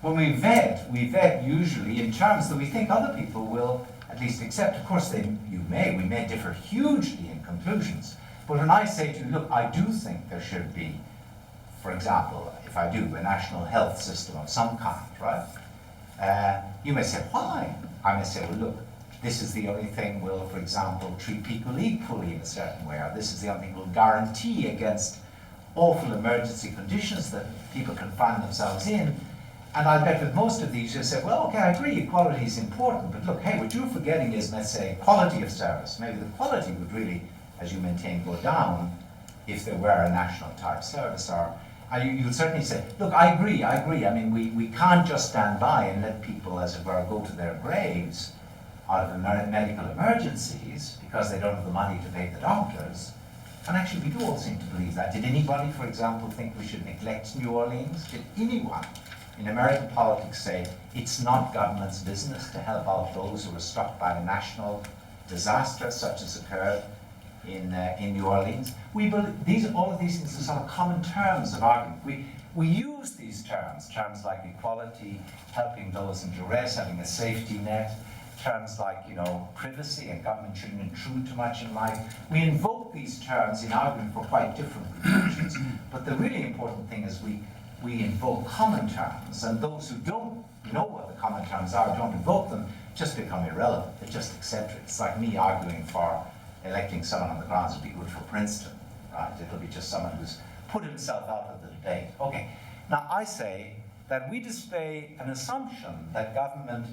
When we vet usually in terms that we think other people will at least accept. Of course, we may differ hugely in conclusions. But when I say to you, look, I do think there should be, for example, if I do, a national health system of some kind, right? You may say, why? I may say, well, look, this is the only thing will, for example, treat people equally in a certain way, or this is the only thing will guarantee against awful emergency conditions that people can find themselves in. And I bet with most of these you'll say, well, okay, I agree, equality is important, but look, hey, what you're forgetting is, let's say, quality of service. Maybe the quality would really, as you maintain, go down if there were a national type service. Or you would certainly say, look, I agree. I mean, we can't just stand by and let people, as it were, go to their graves out of medical emergencies because they don't have the money to pay the doctors. And actually, we do all seem to believe that. Did anybody, for example, think we should neglect New Orleans? Did anyone in American politics say it's not government's business to help out those who were struck by a national disaster such as occurred in New Orleans? We believe all of these things are sort of common terms of argument. We use these terms like equality, helping those in duress, having a safety net, terms like, privacy and government shouldn't intrude too much in life. We invoke these terms in argument for quite different conclusions. But the really important thing is we invoke common terms, and those who don't know what the common terms are, don't invoke them, just become irrelevant. They just accept it. It's like me arguing for electing someone on the grounds would be good for Princeton, right? It'll be just someone who's put himself out of the debate. Okay, now I say that we display an assumption that government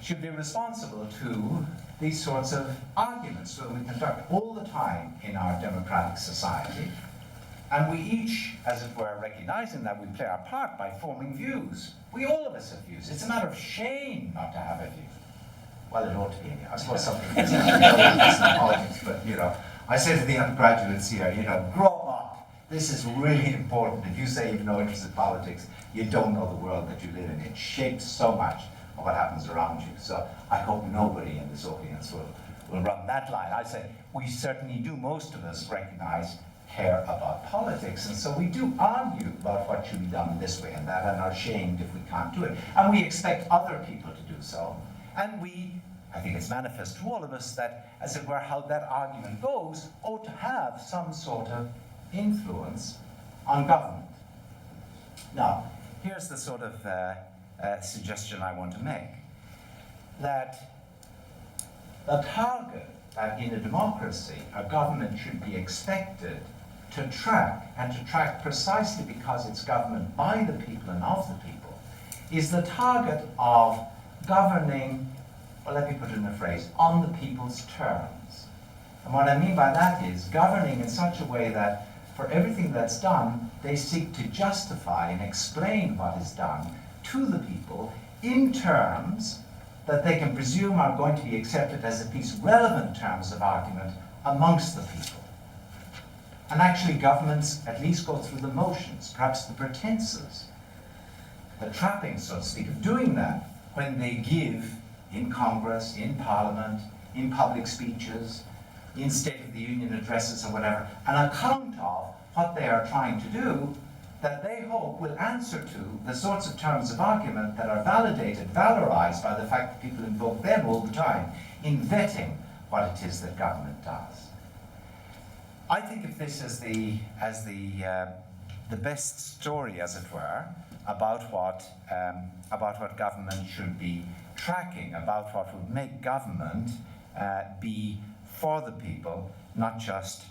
should be responsible to these sorts of arguments that we conduct all the time in our democratic society. And we each, as it were, recognizing that we play our part by forming views. We all of us have views. It's a matter of shame not to have a view. Well, it ought to be. I suppose something is in politics, but I say to the undergraduates here, grow up. This is really important. If you say you have no interest in politics, you don't know the world that you live in. It shapes so much of what happens around you. So I hope nobody in this audience will run that line. I say we certainly do, most of us recognize, care about politics, and so we do argue about what should be done this way and that, and are ashamed if we can't do it. And we expect other people to do so. And I think it's manifest to all of us that, as it were, how that argument goes ought to have some sort of influence on government. Now, here's the sort of suggestion I want to make, that the target that in a democracy a government should be expected to track, and to track precisely because it's government by the people and of the people, is the target of governing, well, let me put it in a phrase, on the people's terms. And what I mean by that is governing in such a way that for everything that's done, they seek to justify and explain what is done to the people in terms that they can presume are going to be accepted as at least relevant terms of argument amongst the people. And actually governments at least go through the motions, perhaps the pretenses, the trappings, so to speak, of doing that when they give in Congress, in Parliament, in public speeches, in State of the Union addresses or whatever, an account of what they are trying to do that they hope will answer to the sorts of terms of argument that are validated, valorized by the fact that people invoke them all the time in vetting what it is that government does. I think of this as the best story, as it were, about what government should be tracking, about what would make government be for the people, not just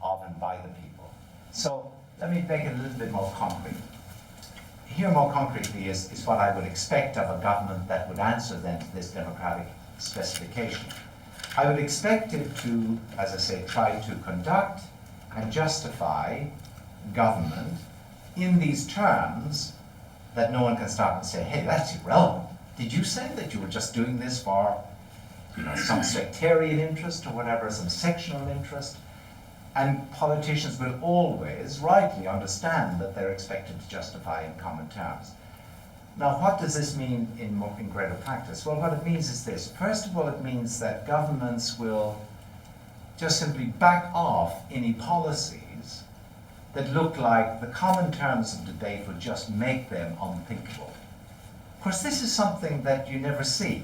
of and by the people. So let me make it a little bit more concrete. Here more concretely is what I would expect of a government that would answer then to this democratic specification. I would expect it to, as I say, try to conduct and justify government in these terms that no one can stop and say, hey, that's irrelevant. Did you say that you were just doing this for some sectarian interest or whatever, some sectional interest? And politicians will always rightly understand that they're expected to justify in common terms. Now, what does this mean in greater practice? Well, what it means is this. First of all, it means that governments will just simply back off any policies that look like the common terms of debate would just make them unthinkable. Of course, this is something that you never see.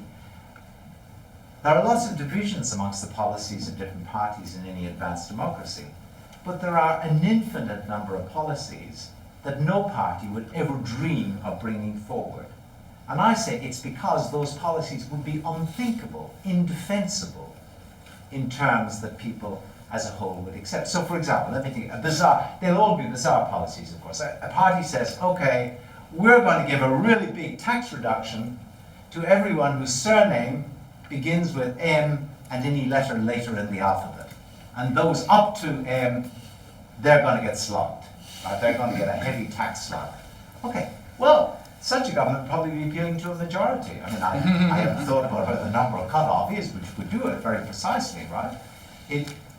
There are lots of divisions amongst the policies of different parties in any advanced democracy, but there are an infinite number of policies that no party would ever dream of bringing forward. And I say it's because those policies would be unthinkable, indefensible, in terms that people as a whole would accept. So for example, let me think, they'll all be bizarre policies, of course. A party says, okay, we're going to give a really big tax reduction to everyone whose surname begins with M and any letter later in the alphabet. And those up to M, they're going to get slugged. Right? They're going to get a heavy tax slug. Okay, well, such a government would probably be appealing to a majority. I mean, I haven't thought about what the number of cutoff is, which would do it very precisely, right?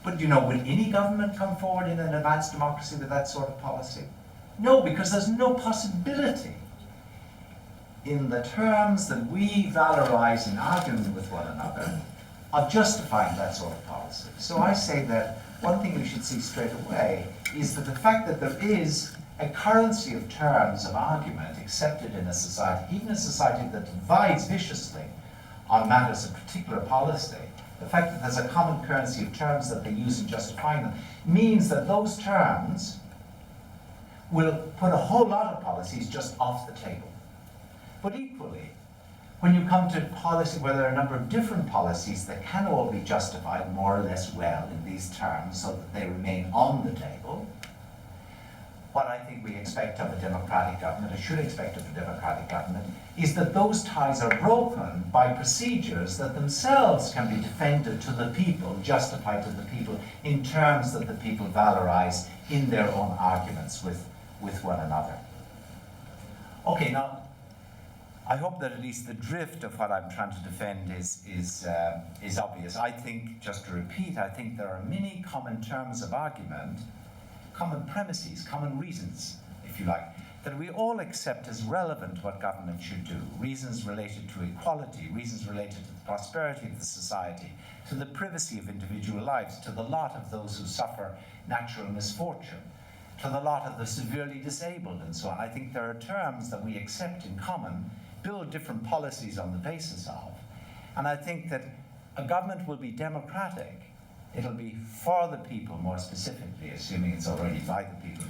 But would any government come forward in an advanced democracy with that sort of policy? No, because there's no possibility in the terms that we valorize in arguing with one another of justifying that sort of policy. So I say that one thing we should see straight away is that the fact that there is a currency of terms of argument accepted in a society, even a society that divides viciously on matters of particular policy, the fact that there's a common currency of terms that they use in justifying them means that those terms will put a whole lot of policies just off the table. But equally, when you come to policy where there are a number of different policies that can all be justified more or less well in these terms so that they remain on the table, what I think we expect of a democratic government, or should expect of a democratic government, is that those ties are broken by procedures that themselves can be defended to the people, justified to the people, in terms that the people valorize in their own arguments with one another. Okay, now, I hope that at least the drift of what I'm trying to defend is obvious. I think, just to repeat, I think there are many common terms of argument, common premises, common reasons, if you like, that we all accept as relevant what government should do. Reasons related to equality, reasons related to the prosperity of the society, to the privacy of individual lives, to the lot of those who suffer natural misfortune, to the lot of the severely disabled, and so on. I think there are terms that we accept in common, build different policies on the basis of, and I think that a government will be democratic. It'll be for the people, more specifically, assuming it's already by the people,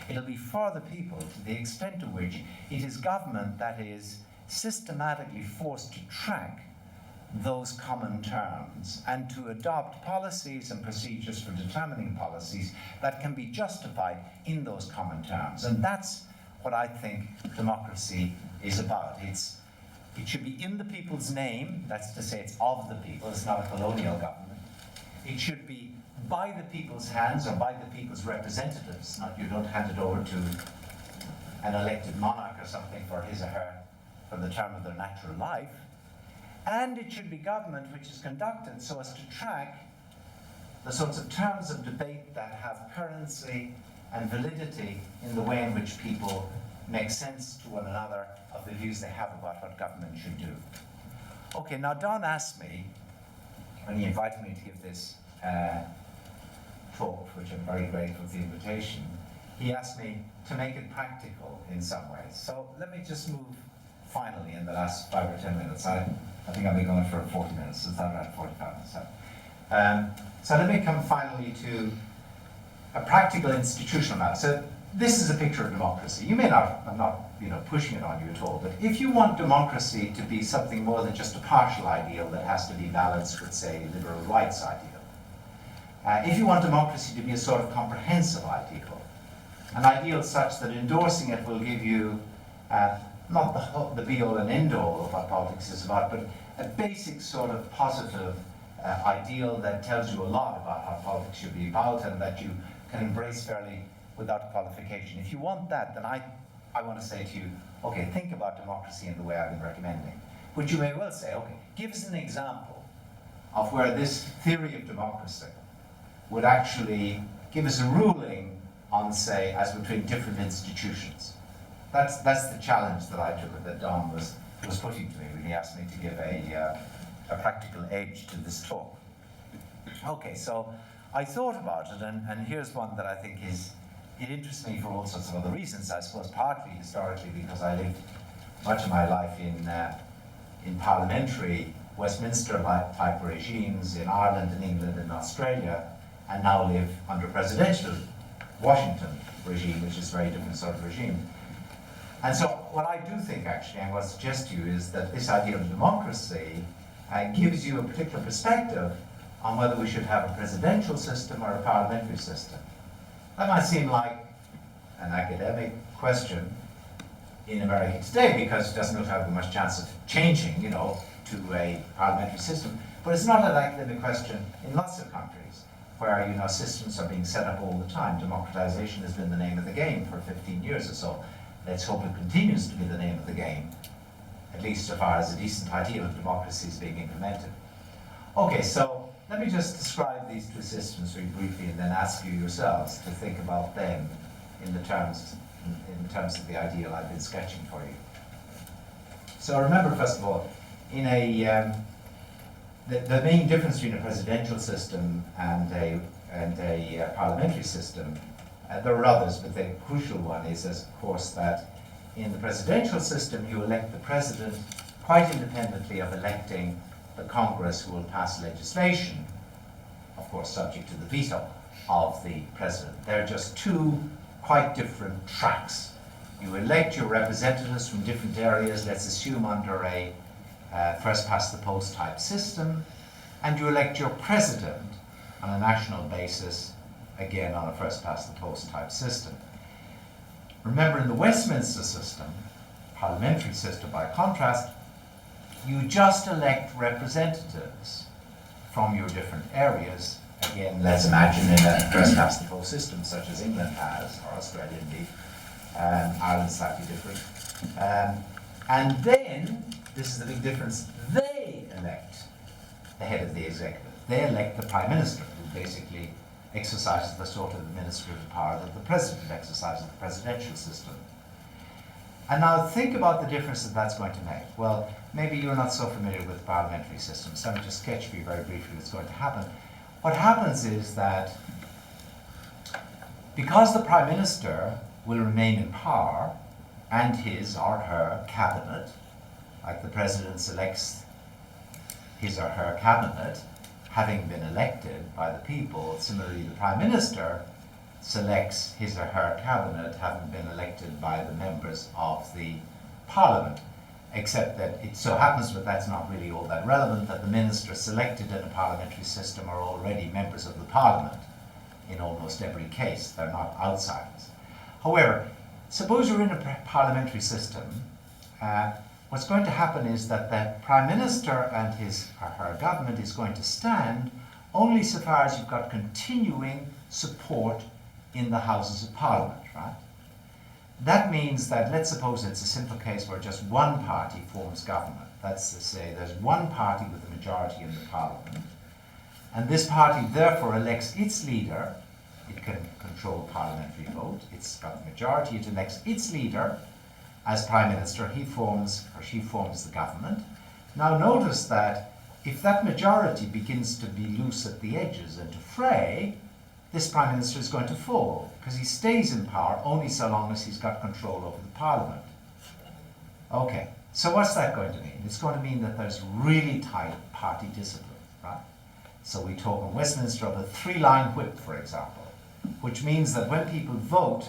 it'll be for the people to the extent to which it is government that is systematically forced to track those common terms and to adopt policies and procedures for determining policies that can be justified in those common terms. And that's what I think democracy is about. It should be in the people's name, that's to say it's of the people, it's not a colonial government. It should be by the people's hands or by the people's representatives, not you don't hand it over to an elected monarch or something for his or her, for the term of their natural life. And it should be government which is conducted so as to track the sorts of terms of debate that have currency and validity in the way in which people make sense to one another of the views they have about what government should do. Okay, now Don asked me, when he invited me to give this talk, which I'm very grateful for the invitation, he asked me to make it practical in some ways. So let me just move finally in the last 5 or 10 minutes. I think I'll be going for 40 minutes, is that right? 45 minutes. So let me come finally to a practical institutional matter. So this is a picture of democracy. You may not, I'm not pushing it on you at all, but if you want democracy to be something more than just a partial ideal that has to be balanced with, say, liberal rights ideal, if you want democracy to be a sort of comprehensive ideal, an ideal such that endorsing it will give you not the be-all and end-all of what politics is about, but a basic sort of positive ideal that tells you a lot about how politics should be about and that you can embrace fairly without qualification. If you want that, then I want to say to you, okay, think about democracy in the way I've been recommending. But you may well say, okay, give us an example of where this theory of democracy would actually give us a ruling on, say, as between different institutions. That's the challenge that I took, that Don was putting to me when he asked me to give a practical edge to this talk. Okay, so I thought about it, and here's one that I think it interests me for all sorts of other reasons. I suppose partly historically because I lived much of my life in parliamentary Westminster-type regimes in Ireland and England and Australia, and now live under presidential Washington regime, which is a very different sort of regime. And so what I do think, actually, and what I suggest to you, is that this idea of democracy gives you a particular perspective on whether we should have a presidential system or a parliamentary system. That might seem like an academic question in America today because it doesn't have much chance of changing, to a parliamentary system. But it's not an academic question in lots of countries where, systems are being set up all the time. Democratization has been the name of the game for 15 years or so. Let's hope it continues to be the name of the game, at least so far as a decent ideal of democracy is being implemented. Okay, so let me just describe these two systems very briefly and then ask you yourselves to think about them in terms of the ideal I've been sketching for you. So remember, first of all, in the main difference between a presidential system and a parliamentary system, there are others, but the crucial one is, of course, that in the presidential system you elect the president quite independently of electing the Congress who will pass legislation, of course subject to the veto of the president. They're just two quite different tracks. You elect your representatives from different areas, let's assume under a first-past-the-post type system, and you elect your president on a national basis, again on a first-past-the-post type system. Remember, in the Westminster system, parliamentary system by contrast, you just elect representatives from your different areas. Again, let's imagine in a first-past-the-post system such as England has, or Australia indeed, Ireland's slightly different. And then, this is the big difference, they elect the head of the executive. They elect the Prime Minister, who basically exercises the sort of administrative power that the President exercises in the presidential system. And now think about the difference that that's going to make. Well, maybe you're not so familiar with parliamentary systems, so let me just sketch for you very briefly what's going to happen. What happens is that because the Prime Minister will remain in power and his or her cabinet, like the President selects his or her cabinet, having been elected by the people, similarly the Prime Minister selects his or her cabinet, having been elected by the members of the Parliament. Except that it so happens, but that's not really all that relevant, that the ministers selected in a parliamentary system are already members of the Parliament in almost every case. They're not outsiders. However, suppose you're in a parliamentary system, what's going to happen is that the Prime Minister and his or her government is going to stand only so far as you've got continuing support in the Houses of Parliament, right? That means that, let's suppose it's a simple case where just one party forms government. That's to say there's one party with a majority in the Parliament, and this party therefore elects its leader. It can control parliamentary vote. It's got a majority. It elects its leader as Prime Minister. He forms, or she forms, the government. Now notice that if that majority begins to be loose at the edges and to fray, this Prime Minister is going to fall, because he stays in power only so long as he's got control over the Parliament. Okay, so what's that going to mean? It's going to mean that there's really tight party discipline, right? So we talk in Westminster of a 3-line whip, for example, which means that when people vote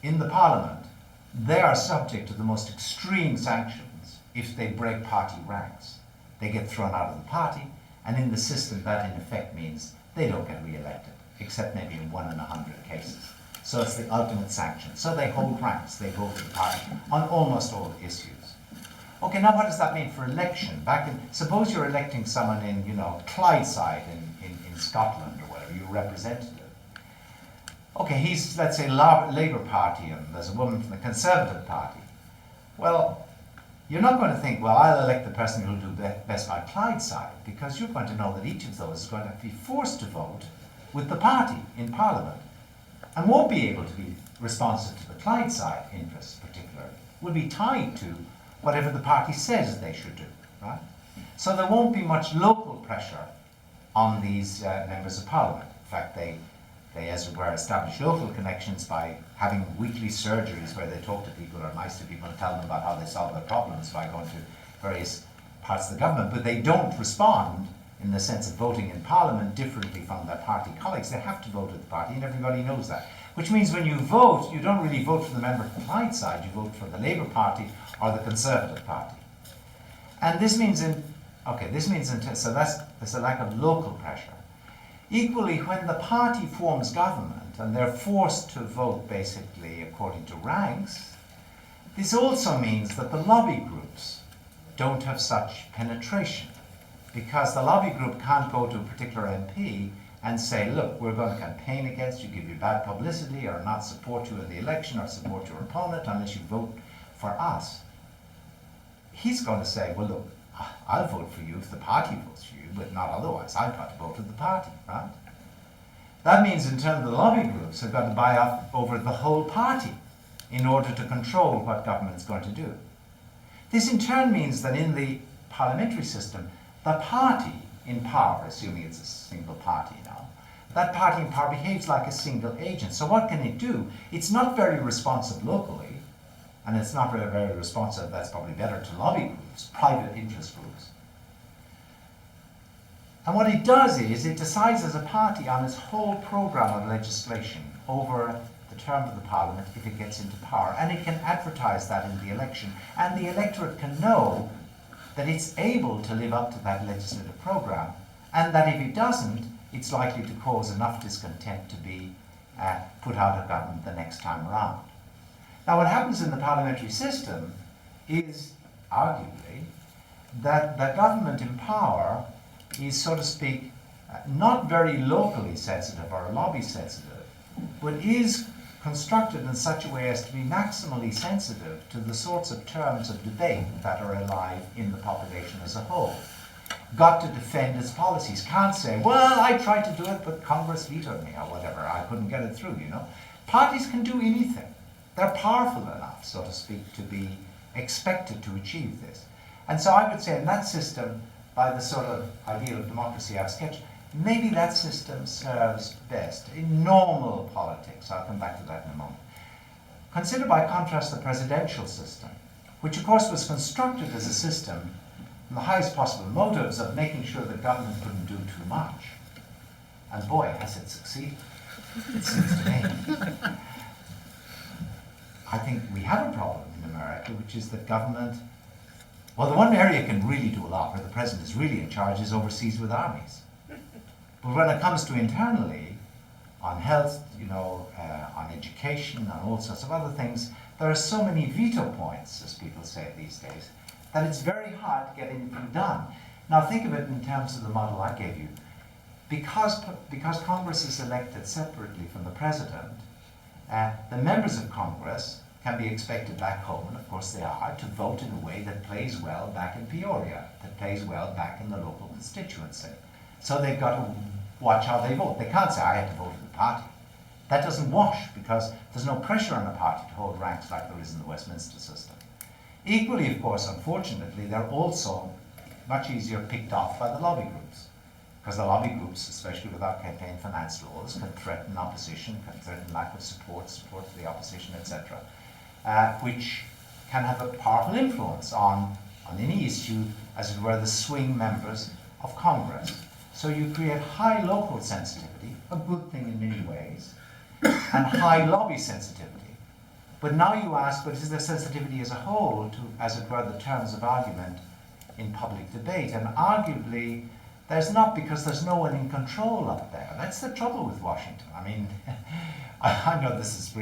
in the Parliament, they are subject to the most extreme sanctions if they break party ranks. They get thrown out of the party, and in the system that in effect means they don't get re-elected, except maybe in 1 in 100 cases. So it's the ultimate sanction. So they hold ranks, they vote for the party on almost all issues. Okay, now what does that mean for election? Suppose you're electing someone in, Clydeside in Scotland or whatever, your representative. Okay, he's, let's say, Labour Party, and there's a woman from the Conservative Party. Well, you're not going to think, well, I'll elect the person who'll do best by Clydeside, because you're going to know that each of those is going to be forced to vote with the party in Parliament and won't be able to be responsive to the Clydeside interests particularly, will be tied to whatever the party says they should do, right? So there won't be much local pressure on these members of Parliament. In fact, they, as it were, establish local connections by having weekly surgeries where they talk to people or nice to people and tell them about how they solve their problems by going to various parts of the government. But they don't respond in the sense of voting in Parliament differently from their party colleagues. They have to vote with the party, and everybody knows that. Which means when you vote, you don't really vote for the member from Clydeside, you vote for the Labour Party or the Conservative Party. And this means so there's a lack of local pressure. Equally, when the party forms government and they're forced to vote basically according to ranks, this also means that the lobby groups don't have such penetration, because the lobby group can't go to a particular MP and say, look, we're going to campaign against you, give you bad publicity, or not support you in the election, or support your opponent unless you vote for us. He's going to say, well, look, I'll vote for you if the party votes for you, but not otherwise. I've got to vote with the party, right? That means in turn the lobby groups have got to buy up over the whole party in order to control what government's going to do. This in turn means that in the parliamentary system, the party in power, assuming it's a single party now, that party in power behaves like a single agent. So what can it do? It's not very responsive locally, and it's not very, very responsive, that's probably better, to lobby groups, private interest groups. And what it does is it decides as a party on its whole programme of legislation over the term of the Parliament if it gets into power, and it can advertise that in the election, and the electorate can know that it's able to live up to that legislative programme, and that if it doesn't, it's likely to cause enough discontent to be put out of government the next time around. Now, what happens in the parliamentary system is, arguably, that the government in power is, so to speak, not very locally sensitive or lobby sensitive, but is constructed in such a way as to be maximally sensitive to the sorts of terms of debate that are alive in the population as a whole. Got to defend its policies. Can't say, well, I tried to do it, but Congress vetoed me, or whatever. I couldn't get it through, Parties can do anything. They're powerful enough, so to speak, to be expected to achieve this. And so I would say in that system, by the sort of ideal of democracy I've sketched, maybe that system serves best in normal politics. I'll come back to that in a moment. Consider by contrast the presidential system, which of course was constructed as a system from the highest possible motives of making sure that government couldn't do too much. And boy, has it succeeded, it seems to me. I think we have a problem in America, which is that government, well, the one area it can really do a lot, where the president is really in charge, is overseas with armies. But when it comes to internally, on health, on education, on all sorts of other things, there are so many veto points, as people say these days, that it's very hard to get anything done. Now think of it in terms of the model I gave you. because Congress is elected separately from the president, the members of Congress can be expected back home, and of course they are, to vote in a way that plays well back in Peoria, that plays well back in the local constituency. So they've got to watch how they vote. They can't say, I had to vote for the party. That doesn't wash, because there's no pressure on the party to hold ranks like there is in the Westminster system. Equally, of course, unfortunately, they're also much easier picked off by the lobby groups. Because the lobby groups, especially with our campaign finance laws, can threaten opposition, can threaten lack of support for the opposition, etc., which can have a powerful influence on any issue, as it were, the swing members of Congress. So you create high local sensitivity, a good thing in many ways, and high lobby sensitivity. But now you ask, but is there sensitivity as a whole to, as it were, the terms of argument in public debate? And arguably, there's not, because there's no one in control up there. That's the trouble with Washington. I mean, I know this is a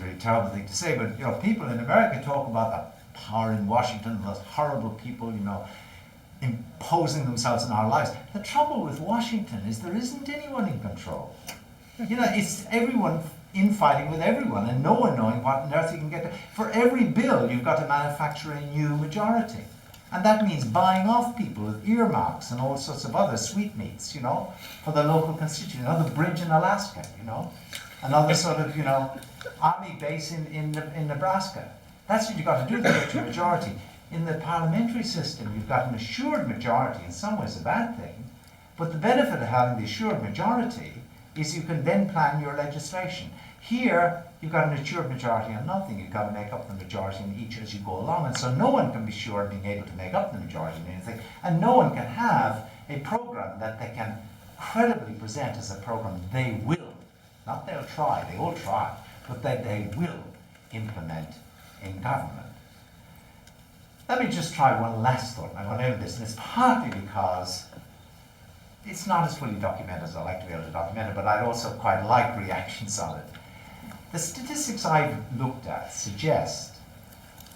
really terrible thing to say, but you know, people in America talk about the power in Washington, those horrible people, you know, imposing themselves in our lives. The trouble with Washington is there isn't anyone in control. You know, it's everyone infighting with everyone and no one knowing what on earth you can get to. For every bill, you've got to manufacture a new majority. And that means buying off people with earmarks and all sorts of other sweetmeats, you know, for the local constituent. Another bridge in Alaska, you know, another sort of, you know, army base in Nebraska. That's what you've got to do to get your majority. In the parliamentary system, you've got an assured majority, in some ways a bad thing, but the benefit of having the assured majority is you can then plan your legislation. Here, you've got an assured majority on nothing. You've got to make up the majority in each as you go along, and so no one can be sure of being able to make up the majority in anything, and no one can have a program that they can credibly present as a program they will, not they'll try, they will try, but that they will implement in government. Let me just try one last thought. I want to end this, and it's partly because it's not as fully documented as I like to be able to document it, but I'd also quite like reactions on it. The statistics I've looked at suggest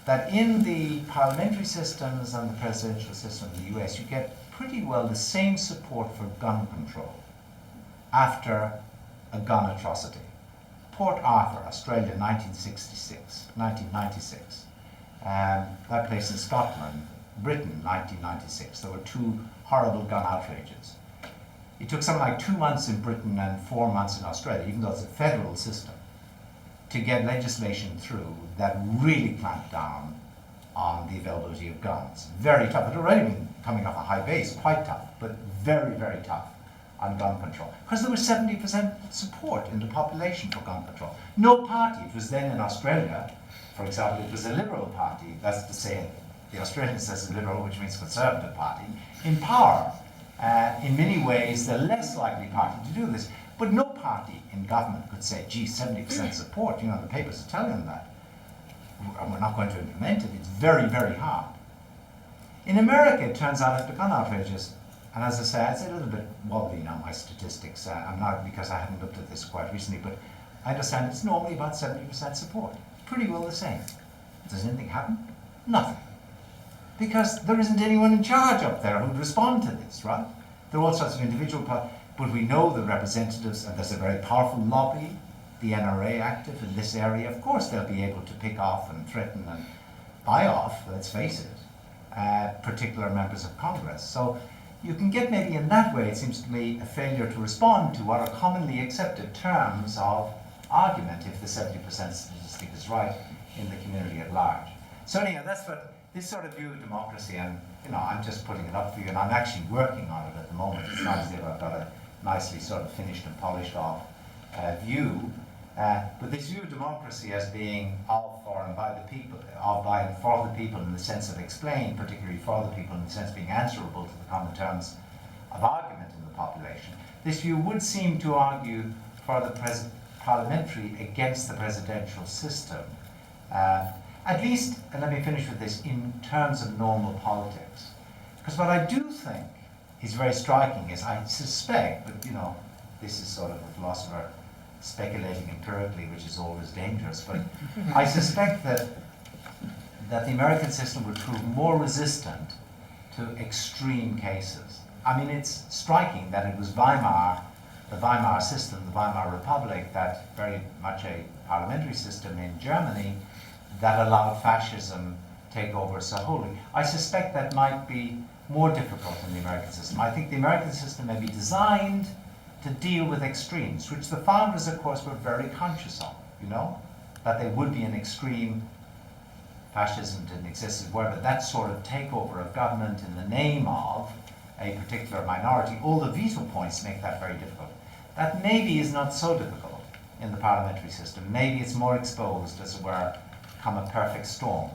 that in the parliamentary systems and the presidential system of the US, you get pretty well the same support for gun control after a gun atrocity. Port Arthur, Australia, 1996. That place in Scotland, Britain, 1996. There were two horrible gun outrages. It took something like 2 months in Britain and 4 months in Australia, even though it's a federal system, to get legislation through that really clamped down on the availability of guns. Very tough. It had already been coming off a high base, quite tough, but very, very tough on gun control. Because there was 70% support in the population for gun control. No party, it was then in Australia, for example, it was a Liberal Party, that's to say, the Australian says Liberal, which means Conservative Party, in power. In many ways, the less likely party to do this. But no party in government could say, gee, 70% support, you know, the papers are telling them that. And we're not going to implement it. It's very, very hard. In America, it turns out after gun outrages, and as I say, it's a little bit wobbly now, my statistics. I'm not, because I haven't looked at this quite recently, but I understand it's normally about 70% support. Pretty well the same. Does anything happen? Nothing. Because there isn't anyone in charge up there who would respond to this, right? There are all sorts of individual parties, but we know the representatives, and there's a very powerful lobby, the NRA active in this area. Of course they'll be able to pick off and threaten and buy off, let's face it, particular members of Congress. So you can get maybe in that way, it seems to me, a failure to respond to what are commonly accepted terms of argument if the 70% statistic is right in the community at large. So anyhow, that's what this sort of view of democracy, and you know, I'm just putting it up for you, and I'm actually working on it at the moment. It's not as if I've got a nicely sort of finished and polished off view, but this view of democracy as being of, for, and by the people, of, by, and for the people in the sense of explain, particularly for the people in the sense of being answerable to the common terms of argument in the population. This view would seem to argue for the parliamentary against the presidential system. At least, and let me finish with this, in terms of normal politics. Because what I do think is very striking is, I suspect, but you know, this is sort of a philosopher speculating empirically, which is always dangerous, but I suspect that the American system would prove more resistant to extreme cases. I mean, it's striking that it was Weimar, the Weimar system, the Weimar Republic, that very much a parliamentary system in Germany, that allowed fascism take over so wholly. I suspect that might be more difficult in the American system. I think the American system may be designed to deal with extremes, which the founders, of course, were very conscious of, you know, that there would be an extreme. Fascism didn't exist as well, but that sort of takeover of government in the name of a particular minority, all the veto points make that very difficult. That maybe is not so difficult in the parliamentary system. Maybe it's more exposed, as it were, come a perfect storm.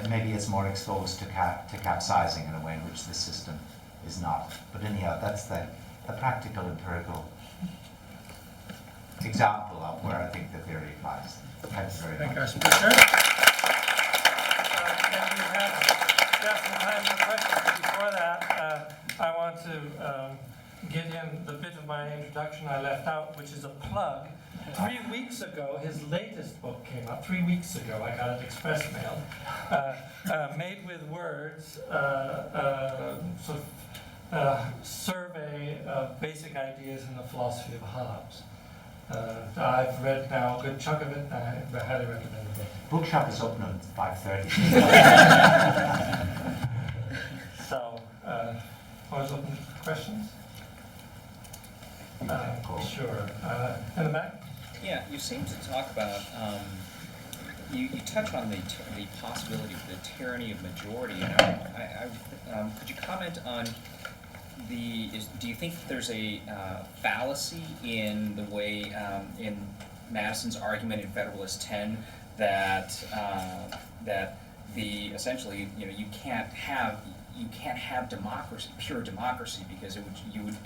Maybe it's more exposed to capsizing in a way in which this system is not. But anyhow, that's the practical, empirical example of where I think the theory applies. Thanks very much. Thank you, Speaker. And we have just some time for questions. Before that, I want to get in the bit of my introduction I left out, which is a plug. 3 weeks ago, his latest book came out. 3 weeks ago, I got it express mailed. Made with Words, sort of survey of basic ideas in the philosophy of Hobbes. I've read now a good chunk of it, and I highly recommend the book. Bookshop is open at 5:30. So, floor is open to questions? Sure. In the back? Yeah, you seem to talk about, you touch on the possibility of the tyranny of majority. And could you comment on do you think there's a fallacy in the way, in Madison's argument in Federalist 10 that essentially, you know, you can't have democracy, pure democracy, because it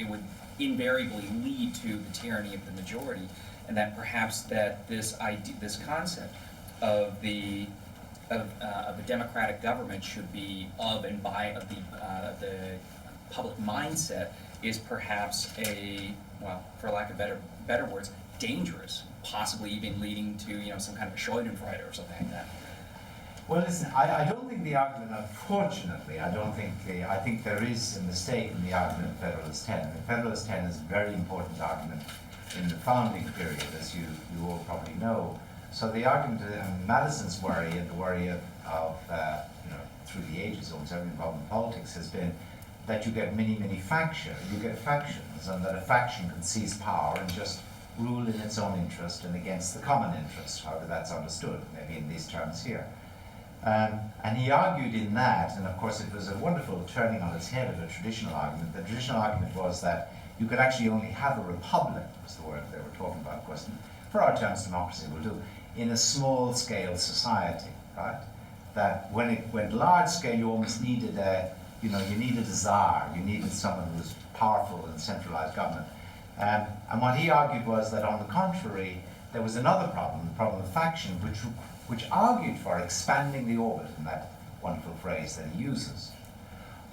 would invariably lead to the tyranny of the majority, and that perhaps that this concept of a democratic government should be of and by the public mindset is perhaps well, for lack of better words, dangerous, possibly even leading to, you know, some kind of a Schadenfreude or something like that. Well, listen, I don't think the argument, unfortunately, I think there is a mistake in the argument of Federalist 10. The Federalist 10 is a very important argument in the founding period, as you all probably know. So the argument, Madison's worry, and the worry of you know, through the ages, almost every problem in politics, has been that you get many factions, and that a faction can seize power and just rule in its own interest and against the common interest, however that's understood, maybe in these terms here. And he argued in that, and of course it was a wonderful turning on its head of a traditional argument. The traditional argument was that you could actually only have a republic, was the word they were talking about, of course. For our terms, democracy will do, in a small-scale society, right? That when it went large-scale, you almost needed you needed a czar, you needed someone who was powerful and centralized government. And what he argued was that, on the contrary, there was another problem, the problem of faction, which argued for expanding the orbit, in that wonderful phrase that he uses.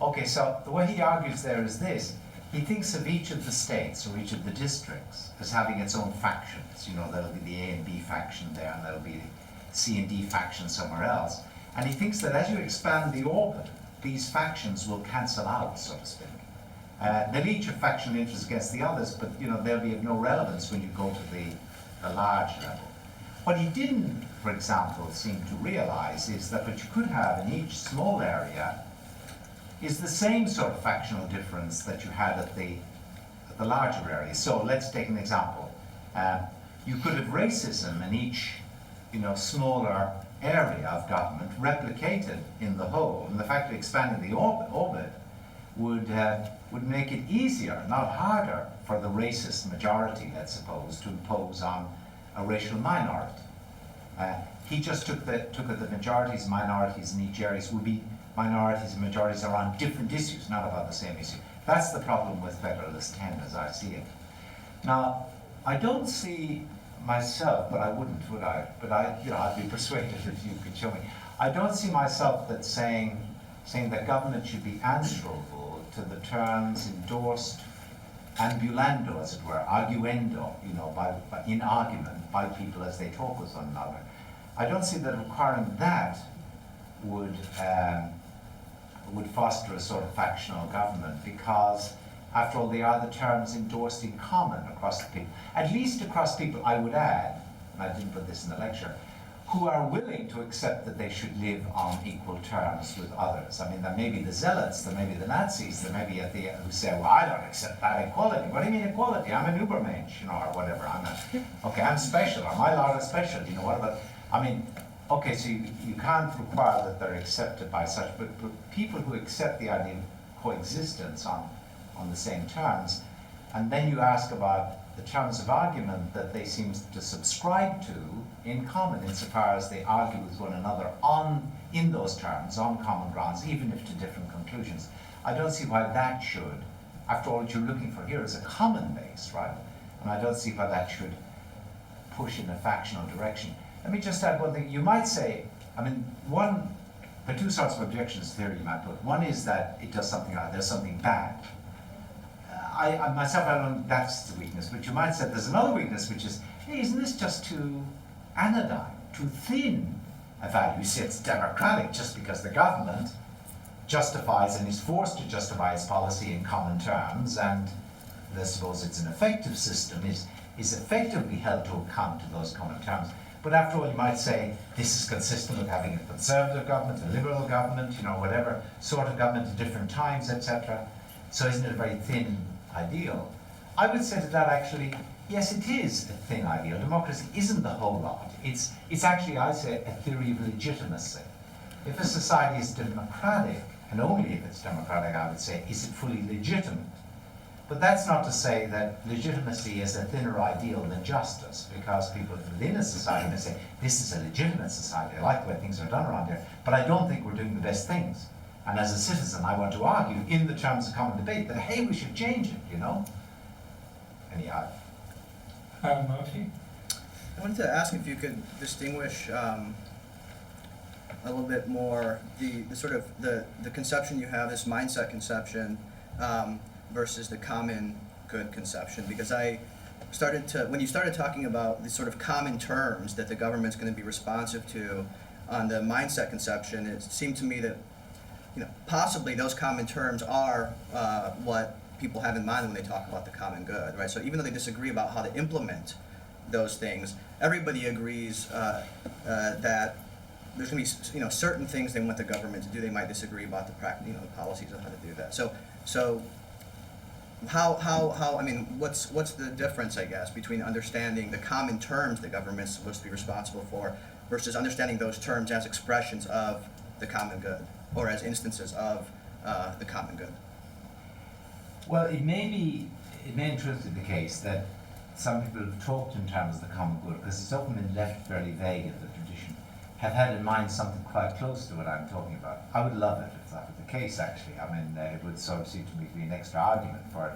Okay, so the way he argues there is this. He thinks of each of the states or each of the districts as having its own factions. You know, there'll be the A and B faction there, and there'll be the C and D faction somewhere else. And he thinks that as you expand the orbit, these factions will cancel out, so to speak. They'll each have factional interests against the others, but you know, they'll be of no relevance when you go to the large level. What he didn't, for example, seem to realize is that what you could have in each small area is the same sort of factional difference that you had at the larger area. So let's take an example. You could have racism in each, you know, smaller area of government replicated in the whole, and the fact of expanding the orbit would make it easier, not harder, for the racist majority, let's suppose, to impose on a racial minority. He just took the majorities, minorities in each area would be minorities and majorities are on different issues, not about the same issue. That's the problem with Federalist 10 as I see it. Now, I don't see myself, but I wouldn't, would I? But I'd be persuaded if you could show me. I don't see myself that saying that government should be answerable to the terms endorsed ambulando, as it were, arguendo, you know, in argument by people as they talk with one another. I don't see that requiring that would would foster a sort of factional government, because after all, they are the terms endorsed in common across the people, at least across people, I would add, and I didn't put this in the lecture, who are willing to accept that they should live on equal terms with others. I mean, there may be the zealots, there may be the Nazis, there may be who say, well, I don't accept that equality. What do you mean equality? I'm an Ubermensch, you know, or whatever. I'm special, or my lot is special, you know, what about, I mean, okay, so you can't require that they're accepted by such, but people who accept the idea of coexistence on the same terms, and then you ask about the terms of argument that they seem to subscribe to in common, insofar as they argue with one another in those terms, on common grounds, even if to different conclusions. I don't see why that should, after all, what you're looking for here is a common base, right? And I don't see why that should push in a factional direction. Let me just add one thing. You might say, I mean, there are two sorts of objections to theory you might put. One is that it does something, there's something bad. I myself, I don't think that's the weakness, but you might say there's another weakness, which is, hey, isn't this just too anodyne, too thin a value? You see, it's democratic just because the government justifies and is forced to justify its policy in common terms, and I suppose it's an effective system, is effectively held to account to those common terms. But after all, you might say, this is consistent with having a conservative government, a liberal government, you know, whatever sort of government at different times, etc. So isn't it a very thin ideal? I would say to that, actually, yes, it is a thin ideal. Democracy isn't the whole lot. It's actually, I say, a theory of legitimacy. If a society is democratic, and only if it's democratic, I would say, is it fully legitimate? But that's not to say that legitimacy is a thinner ideal than justice, because people within a society may say, this is a legitimate society, I like the way things are done around here, but I don't think we're doing the best things. And as a citizen, I want to argue in the terms of common debate that, hey, we should change it, you know? Anyhow. Marty? I wanted to ask if you could distinguish a little bit more the sort of the conception you have, this mindset conception, versus the common good conception, because when you started talking about the sort of common terms that the government's going to be responsive to on the mindset conception, it seemed to me that, you know, possibly those common terms are what people have in mind when they talk about the common good, right? So even though they disagree about how to implement those things, everybody agrees that there's going to be, you know, certain things they want the government to do. They might disagree about the the policies of how to do that. So how I mean, what's the difference, I guess, between understanding the common terms the government's supposed to be responsible for versus understanding those terms as expressions of the common good, or as instances of the common good? Well, it may in truth be the case that some people have talked in terms of the common good, because it's often been left fairly vague in the tradition, have had in mind something quite close to what I'm talking about. I would love it if that were the case, actually. I mean, it would sort of seem to me to be an extra argument for it.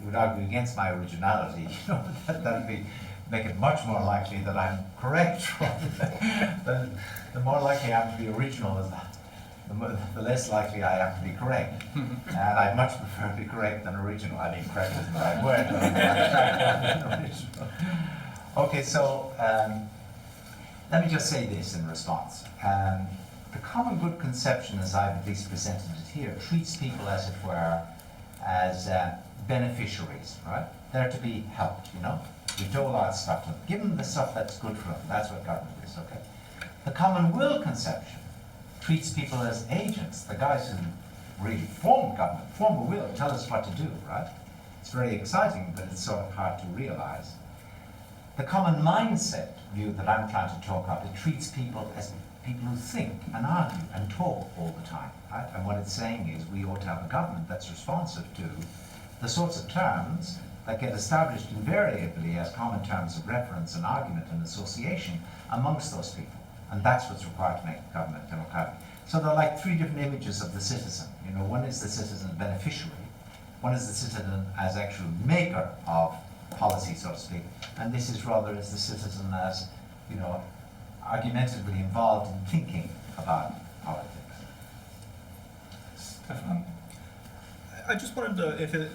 It would argue against my originality, you know, that would make it much more likely that I'm correct. The more likely I am to be original is that, the less likely I am to be correct. And I'd much prefer to be correct than original. I mean, correct isn't the right word, but original. Okay, so let me just say this in response. The common good conception, as I've at least presented it here, treats people, as it were, as beneficiaries, right? They're to be helped, you know? We dole out stuff to them. Give them the stuff that's good for them. That's what government is, okay? The common will conception treats people as agents, the guys who really form government, form a will, tell us what to do, right? It's very exciting, but it's sort of hard to realize. The common mindset view that I'm trying to talk about, it treats people as people who think and argue and talk all the time, right? And what it's saying is we ought to have a government that's responsive to the sorts of terms that get established invariably as common terms of reference and argument and association amongst those people. And that's what's required to make the government democratic. So there are like three different images of the citizen. You know, one is the citizen beneficiary, one is the citizen as actual maker of policy, so to speak, and this is rather as the citizen as, you know, argumentatively involved in thinking about politics. Stefan? I just wanted to,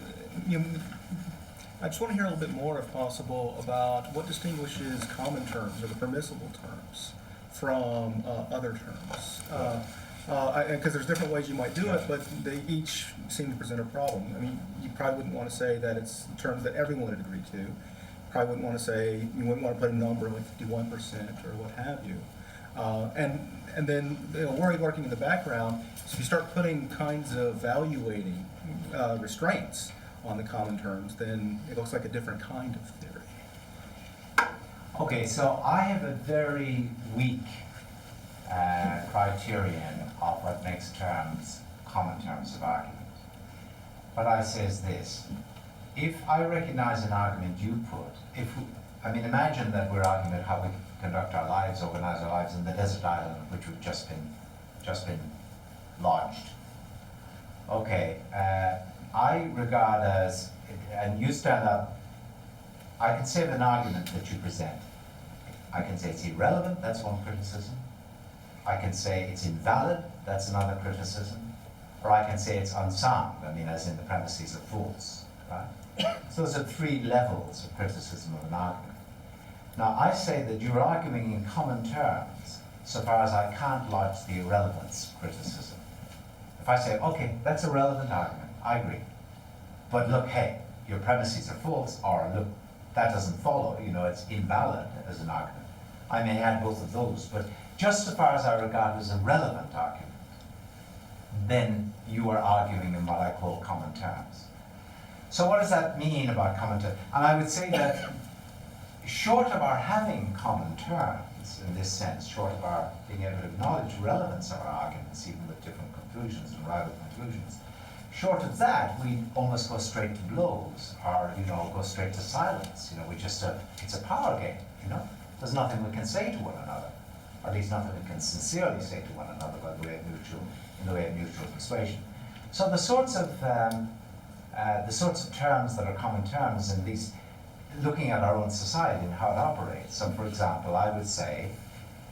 I just want to hear a little bit more, if possible, about what distinguishes common terms or the permissible terms from other terms. Because there's different ways you might do it, but they each seem to present a problem. I mean, you probably wouldn't want to say that it's terms that everyone would agree to. Probably wouldn't want to say, you wouldn't want to put a number like 51% or what have you. And then, you know, worry lurking in the background is if you start putting kinds of evaluating restraints on the common terms, then it looks like a different kind of theory. Okay, so I have a very weak criterion of what makes terms common terms of argument. What I say is this: if I recognize an argument you put, imagine that we're arguing about how we conduct our lives, organize our lives in the desert island on which we've just been lodged. Okay, I regard as, and you stand up, I can say of an argument that you present, I can say it's irrelevant, that's one criticism. I can say it's invalid, that's another criticism. Or I can say it's unsound, as in the premises are false, right? So those are three levels of criticism of an argument. Now, I say that you're arguing in common terms so far as I can't lodge the irrelevance criticism. If I say, okay, that's a relevant argument, I agree. But look, hey, your premises are false, or look, that doesn't follow, it's invalid as an argument. I may add both of those, but just so far as I regard as a relevant argument, then you are arguing in what I call common terms. So what does that mean about common terms? And I would say that short of our having common terms, in this sense, short of our being able to acknowledge relevance of our arguments, even with different conclusions and rival conclusions, short of that, we almost go straight to blows, or go straight to silence. It's a power game. There's nothing we can say to one another, or at least nothing we can sincerely say to one another in the way of mutual persuasion. So the sorts of terms that are common terms, at least looking at our own society and how it operates. So, for example, I would say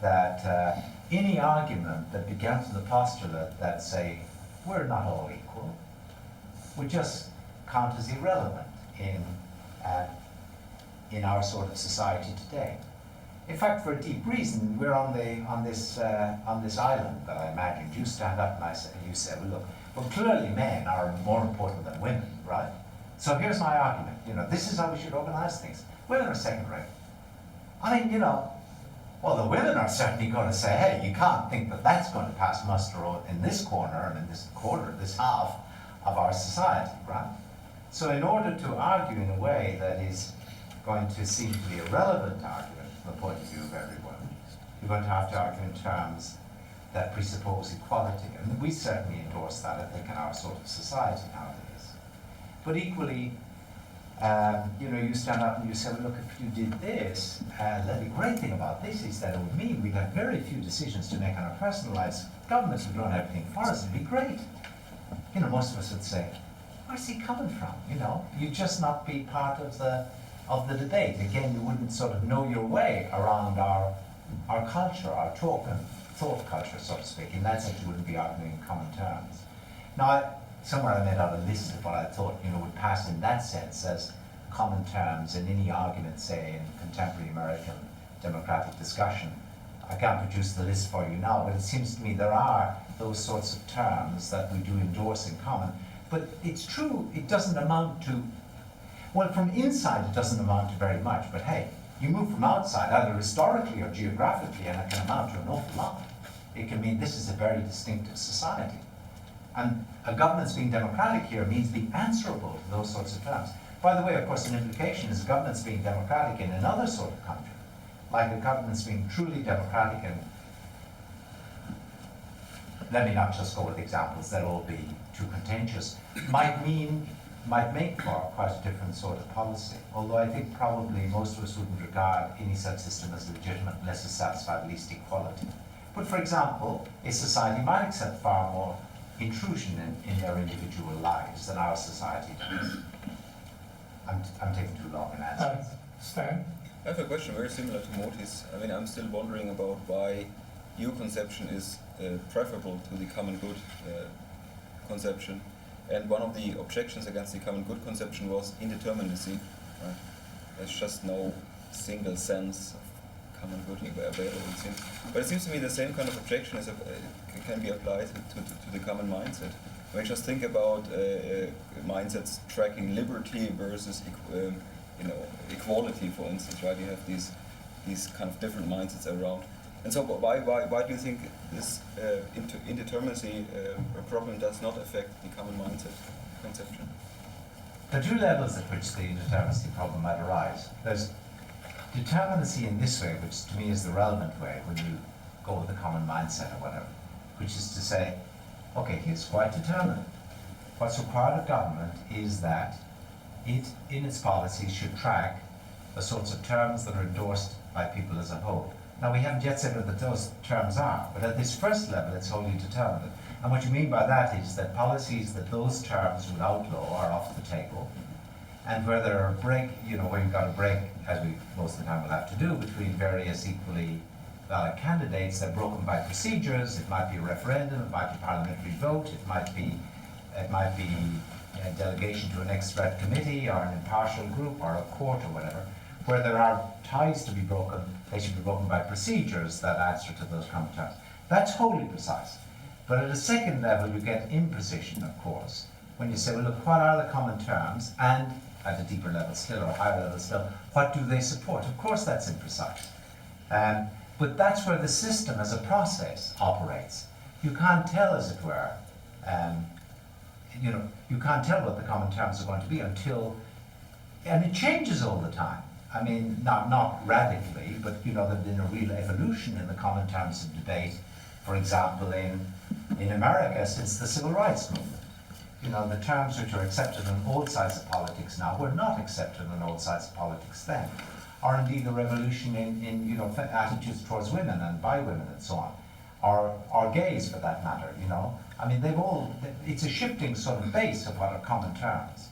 that any argument that begins with the postulate that, say, we're not all equal, would just count as irrelevant in our sort of society today. In fact, for a deep reason, we're on this island that I imagined. You stand up and you say, well, clearly men are more important than women, right? So here's my argument. This is how we should organize things. Women are second rate. Well, the women are certainly going to say, hey, you can't think that that's going to pass muster in this corner and in this quarter, this half of our society, right? So in order to argue in a way that is going to seem to be a relevant argument from the point of view of everyone, you're going to have to argue in terms that presuppose equality. And we certainly endorse that, I think, in our sort of society nowadays. But equally, you stand up and you say, well, look, if you did this, the great thing about this is that it would mean we'd have very few decisions to make on our personal lives. Governments would run everything for us, it'd be great. Most of us would say, where's he coming from? You'd just not be part of the debate. Again, you wouldn't sort of know your way around our culture, our talk and thought culture, so to speak. In that sense, you wouldn't be arguing in common terms. Now, somewhere I made out a list of what I thought would pass in that sense as common terms in any argument, say, in contemporary American democratic discussion. I can't produce the list for you now, but it seems to me there are those sorts of terms that we do endorse in common. But it's true, it doesn't amount to, well, from inside it doesn't amount to very much, but hey, you move from outside, either historically or geographically, and it can amount to an awful lot. It can mean this is a very distinctive society. And a government's being democratic here means being answerable to those sorts of terms. By the way, of course, an implication is a government's being democratic in another sort of country, like a government's being truly democratic in, let me not just go with examples that'll all be too contentious, might make for quite a different sort of policy. Although I think probably most of us wouldn't regard any such system as legitimate unless it satisfied at least equality. But for example, a society might accept far more intrusion in their individual lives than our society does. I'm taking too long in answering. Stan? I have a question very similar to Morty's. I'm still wondering about why your conception is preferable to the common good conception. And one of the objections against the common good conception was indeterminacy. Right? There's just no single sense of common good available. But it seems to me the same kind of objection can be applied to the common mindset. When you just think about mindsets tracking liberty versus equality, for instance, right? You have these kind of different mindsets around. And so why do you think this indeterminacy problem does not affect the common mindset conception? There are two levels at which the indeterminacy problem might arise. There's determinacy in this way, which to me is the relevant way when you go with the common mindset or whatever, which is to say, okay, it's quite determined. What's required of government is that it, in its policies, should track the sorts of terms that are endorsed by people as a whole. Now, we haven't yet said what those terms are, but at this first level, it's wholly determined. And what you mean by that is that policies that those terms would outlaw are off the table. And where there are where you've got a break, as we most of the time will have to do, between various equally valid candidates, they're broken by procedures. It might be a referendum, it might be a parliamentary vote, it might be a delegation to an expert committee or an impartial group or a court or whatever. Where there are ties to be broken, they should be broken by procedures that answer to those common terms. That's wholly precise. But at a second level, you get imprecision, of course, when you say, well, look, what are the common terms? And at a deeper level still, or a higher level still, what do they support? Of course, that's imprecise. But that's where the system as a process operates. You can't tell, as it were, you can't tell what the common terms are going to be until, and it changes all the time. I mean, not radically, but there's been a real evolution in the common terms of debate, for example, in America since the Civil Rights Movement. The terms which are accepted on all sides of politics now were not accepted on all sides of politics then. Or indeed the revolution in attitudes towards women and by women and so on. Or gays for that matter, I mean, it's a shifting sort of base of what are common terms.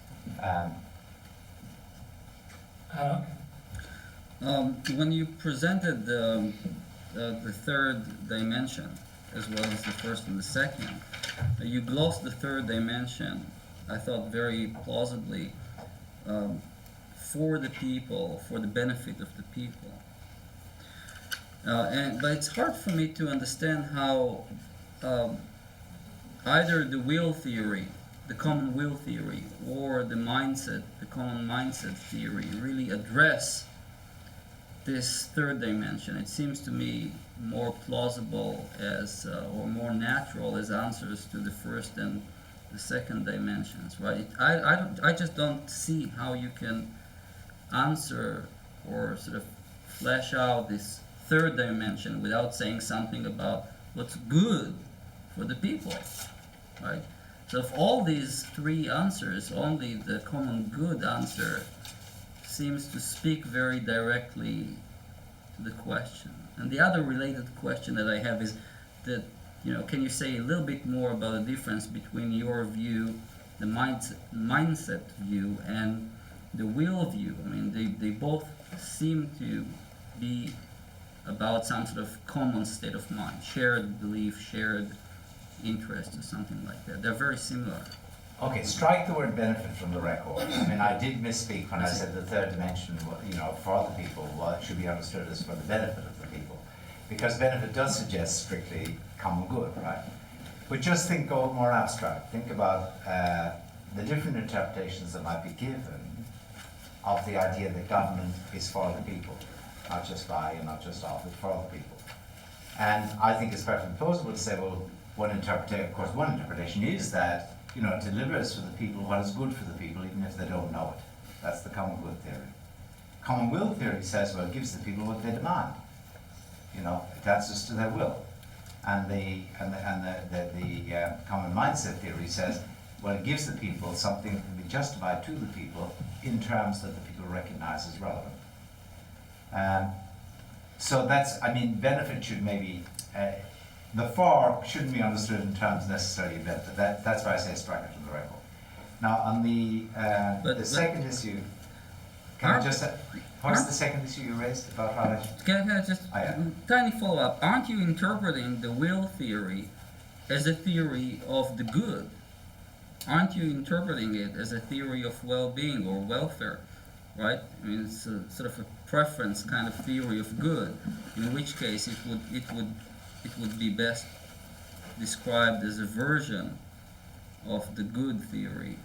When you presented the third dimension, as well as the first and the second, you glossed the third dimension, I thought very plausibly, for the people, for the benefit of the people. But it's hard for me to understand how either the will theory, the common will theory, or the common mindset theory really address this third dimension. It seems to me more plausible or more natural as answers to the first and the second dimensions, right? I just don't see how you can answer or sort of flesh out this third dimension without saying something about what's good for the people, right? So of all these three answers, only the common good answer seems to speak very directly to the question. And the other related question that I have is that, can you say a little bit more about the difference between your view, the mindset view, and the will view? I mean, they both seem to be about some sort of common state of mind, shared belief, shared interest, or something like that. They're very similar. Okay, strike the word benefit from the record. I mean, I did misspeak when I said the third dimension, for the people, should be understood as for the benefit of the people. Because benefit does suggest strictly common good, right? But just go more abstract. Think about the different interpretations that might be given of the idea that government is for the people, not just by and not just of, but for the people. And I think it's perfectly plausible to say, well, one interpretation is that it delivers for the people what is good for the people, even if they don't know it. That's the common good theory. Common will theory says, well, it gives the people what they demand. It answers to their will. And the common mindset theory says, well, it gives the people something that can be justified to the people in terms that the people recognize as relevant. So benefit should maybe, the for shouldn't be understood in terms necessarily of benefit. That's why I say strike it from the record. Now, on the second issue, what's the second issue you raised about how Can I just tiny follow-up? Aren't you interpreting the will theory as a theory of the good? Aren't you interpreting it as a theory of well-being or welfare? right? I mean, it's a sort of a preference kind of theory of good, in which case it would be best described as a version of the good theory.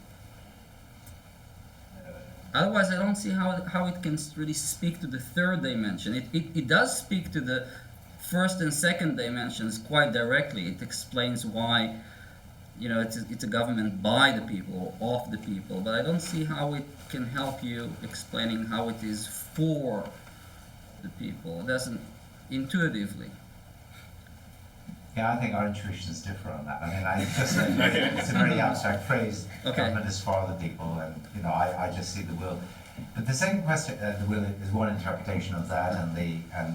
Otherwise, I don't see how it can really speak to the third dimension. It does speak to the first and second dimensions quite directly. It explains why, you know, it's a government by the people, of the people. But I don't see how it can help you explaining how it is for the people. It doesn't intuitively. Yeah, I think our intuitions differ on that. I mean, it's a very abstract phrase. Okay. Government is for the people, and you know, I just see the will. But the second question, the will is one interpretation of that, and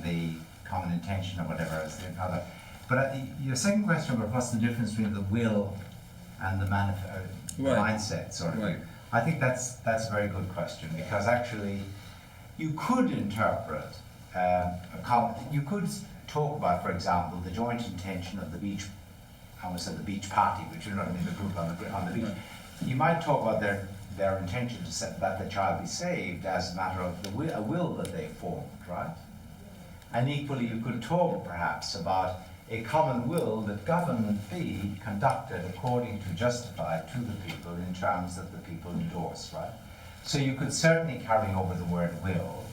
the common intention or whatever is the other. But your second question about what's the difference between the will and the Right. mindset sort of Right. view, I think that's a very good question, because actually you could interpret you could talk about, for example, the joint intention of the beach, I almost said the beach party, which you know what I mean, the group on the beach. Right. You might talk about their intention to set that the child be saved as a matter of a will that they formed, right? And equally, you could talk perhaps about a common will that government be conducted according to justified to the people in terms that the people endorse, right? So you could certainly carry over the word will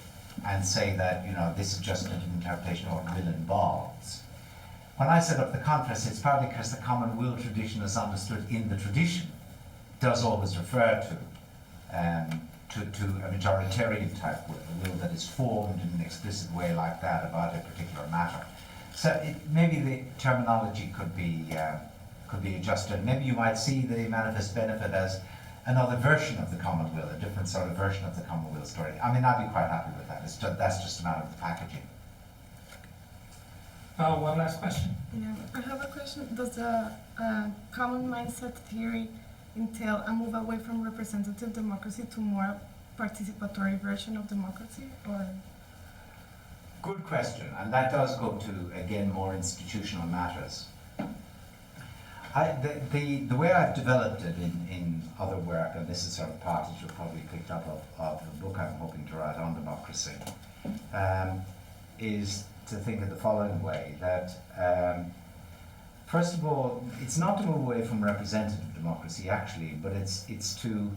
and say that, you know, this is just an interpretation of what will involves. When I set up the contrast, it's partly because the common will tradition is understood in the tradition does always refer to a majoritarian type will, a will that is formed in an explicit way like that about a particular matter. So maybe the terminology could be adjusted. Maybe you might see the manifest benefit as another version of the common will, a different sort of version of the common will story. I mean, I'd be quite happy with that. That's just a matter of the packaging. One last question. Yeah, I have a question. Does the common mindset theory entail a move away from representative democracy to more participatory version of democracy, or? Good question, and that does go to, again, more institutional matters. The way I've developed it in other work, and this is sort of part that you've probably picked up of the book I'm hoping to write on democracy, is to think of the following way, that first of all, it's not to move away from representative democracy actually, but it's to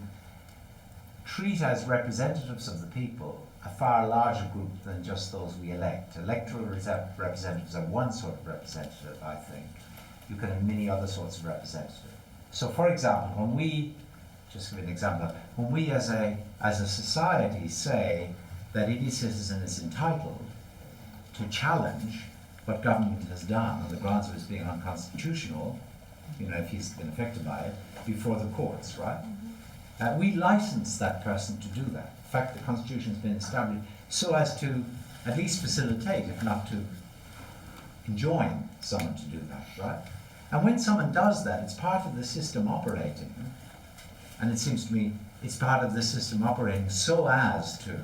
treat as representatives of the people a far larger group than just those we elect. Electoral representatives are one sort of representative, I think. You can have many other sorts of representatives. So for example, when we, just to give an example, when we as a society say that any citizen is entitled to challenge what government has done on the grounds of its being unconstitutional, you know, if he's been affected by it, before the courts, right? We license that person to do that. In fact, the Constitution has been established so as to at least facilitate, if not to enjoin someone to do that, right? And when someone does that, it's part of the system operating, and it seems to me it's part of the system operating so as to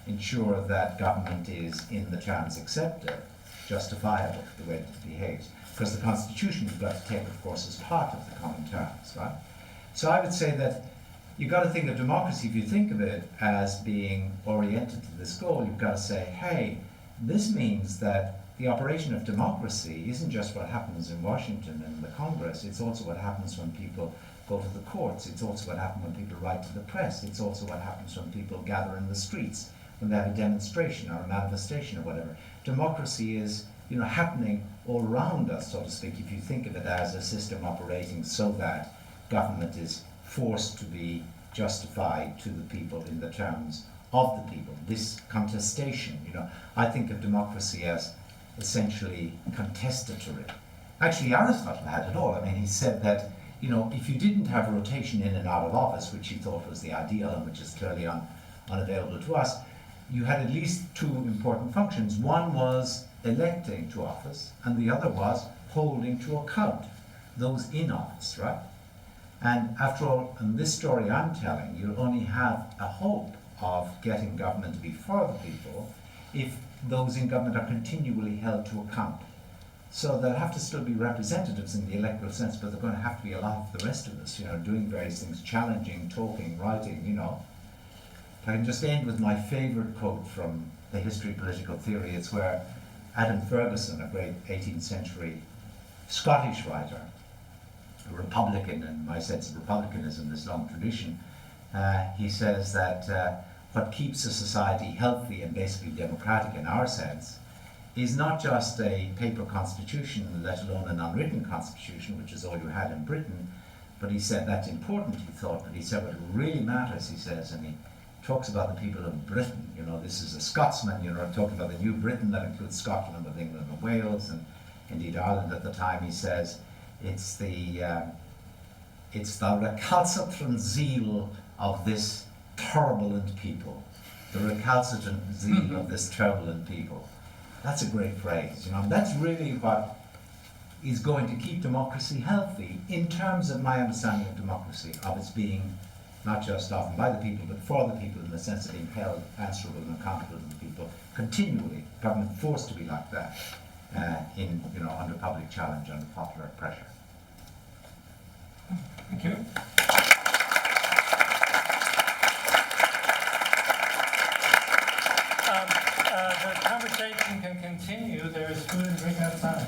ensure that government is, in the terms accepted, justifiable the way it behaves. Because the Constitution you've got to take, of course, as part of the common terms, right? So I would say that you've got to think of democracy, if you think of it as being oriented to this goal, you've got to say, hey, this means that the operation of democracy isn't just what happens in Washington and the Congress, it's also what happens when people go to the courts, it's also what happens when people write to the press, it's also what happens when people gather in the streets, when they have a demonstration or a manifestation or whatever. Democracy is, you know, happening all around us, so to speak, if you think of it as a system operating so that government is forced to be justified to the people in the terms of the people. This contestation, you know, I think of democracy as essentially contestatory. Actually, Aristotle had it all. I mean, he said that, you know, if you didn't have rotation in and out of office, which he thought was the ideal and which is clearly unavailable to us, you had at least two important functions. One was electing to office, and the other was holding to account those in office, right? And after all, in this story I'm telling, you'll only have a hope of getting government to be for the people if those in government are continually held to account. So there'll have to still be representatives in the electoral sense, but they're going to have to be a lot of the rest of us, you know, doing various things, challenging, talking, writing, you know. If I can just end with my favourite quote from the history of political theory, it's where Adam Ferguson, a great 18th century Scottish writer, a Republican, in my sense of republicanism, this long tradition, he says that what keeps a society healthy and basically democratic in our sense is not just a paper constitution, let alone an unwritten constitution, which is all you had in Britain, but he said that's important, he thought, but he said what really matters, he says, and he talks about the people of Britain, you know, this is a Scotsman, you know, talking about the new Britain that includes Scotland with England and Wales, and indeed Ireland at the time. He says it's the recalcitrant zeal of this turbulent people, the recalcitrant zeal of this turbulent people. That's a great phrase, you know, and that's really what is going to keep democracy healthy in terms of my understanding of democracy, of its being not just often by the people, but for the people, in the sense of being held answerable and accountable to the people continually. Government forced to be like that, under public challenge, under popular pressure. Thank you. The conversation can continue. There is food and drink outside.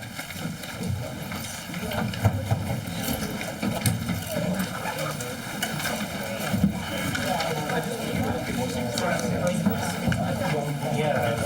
Yeah.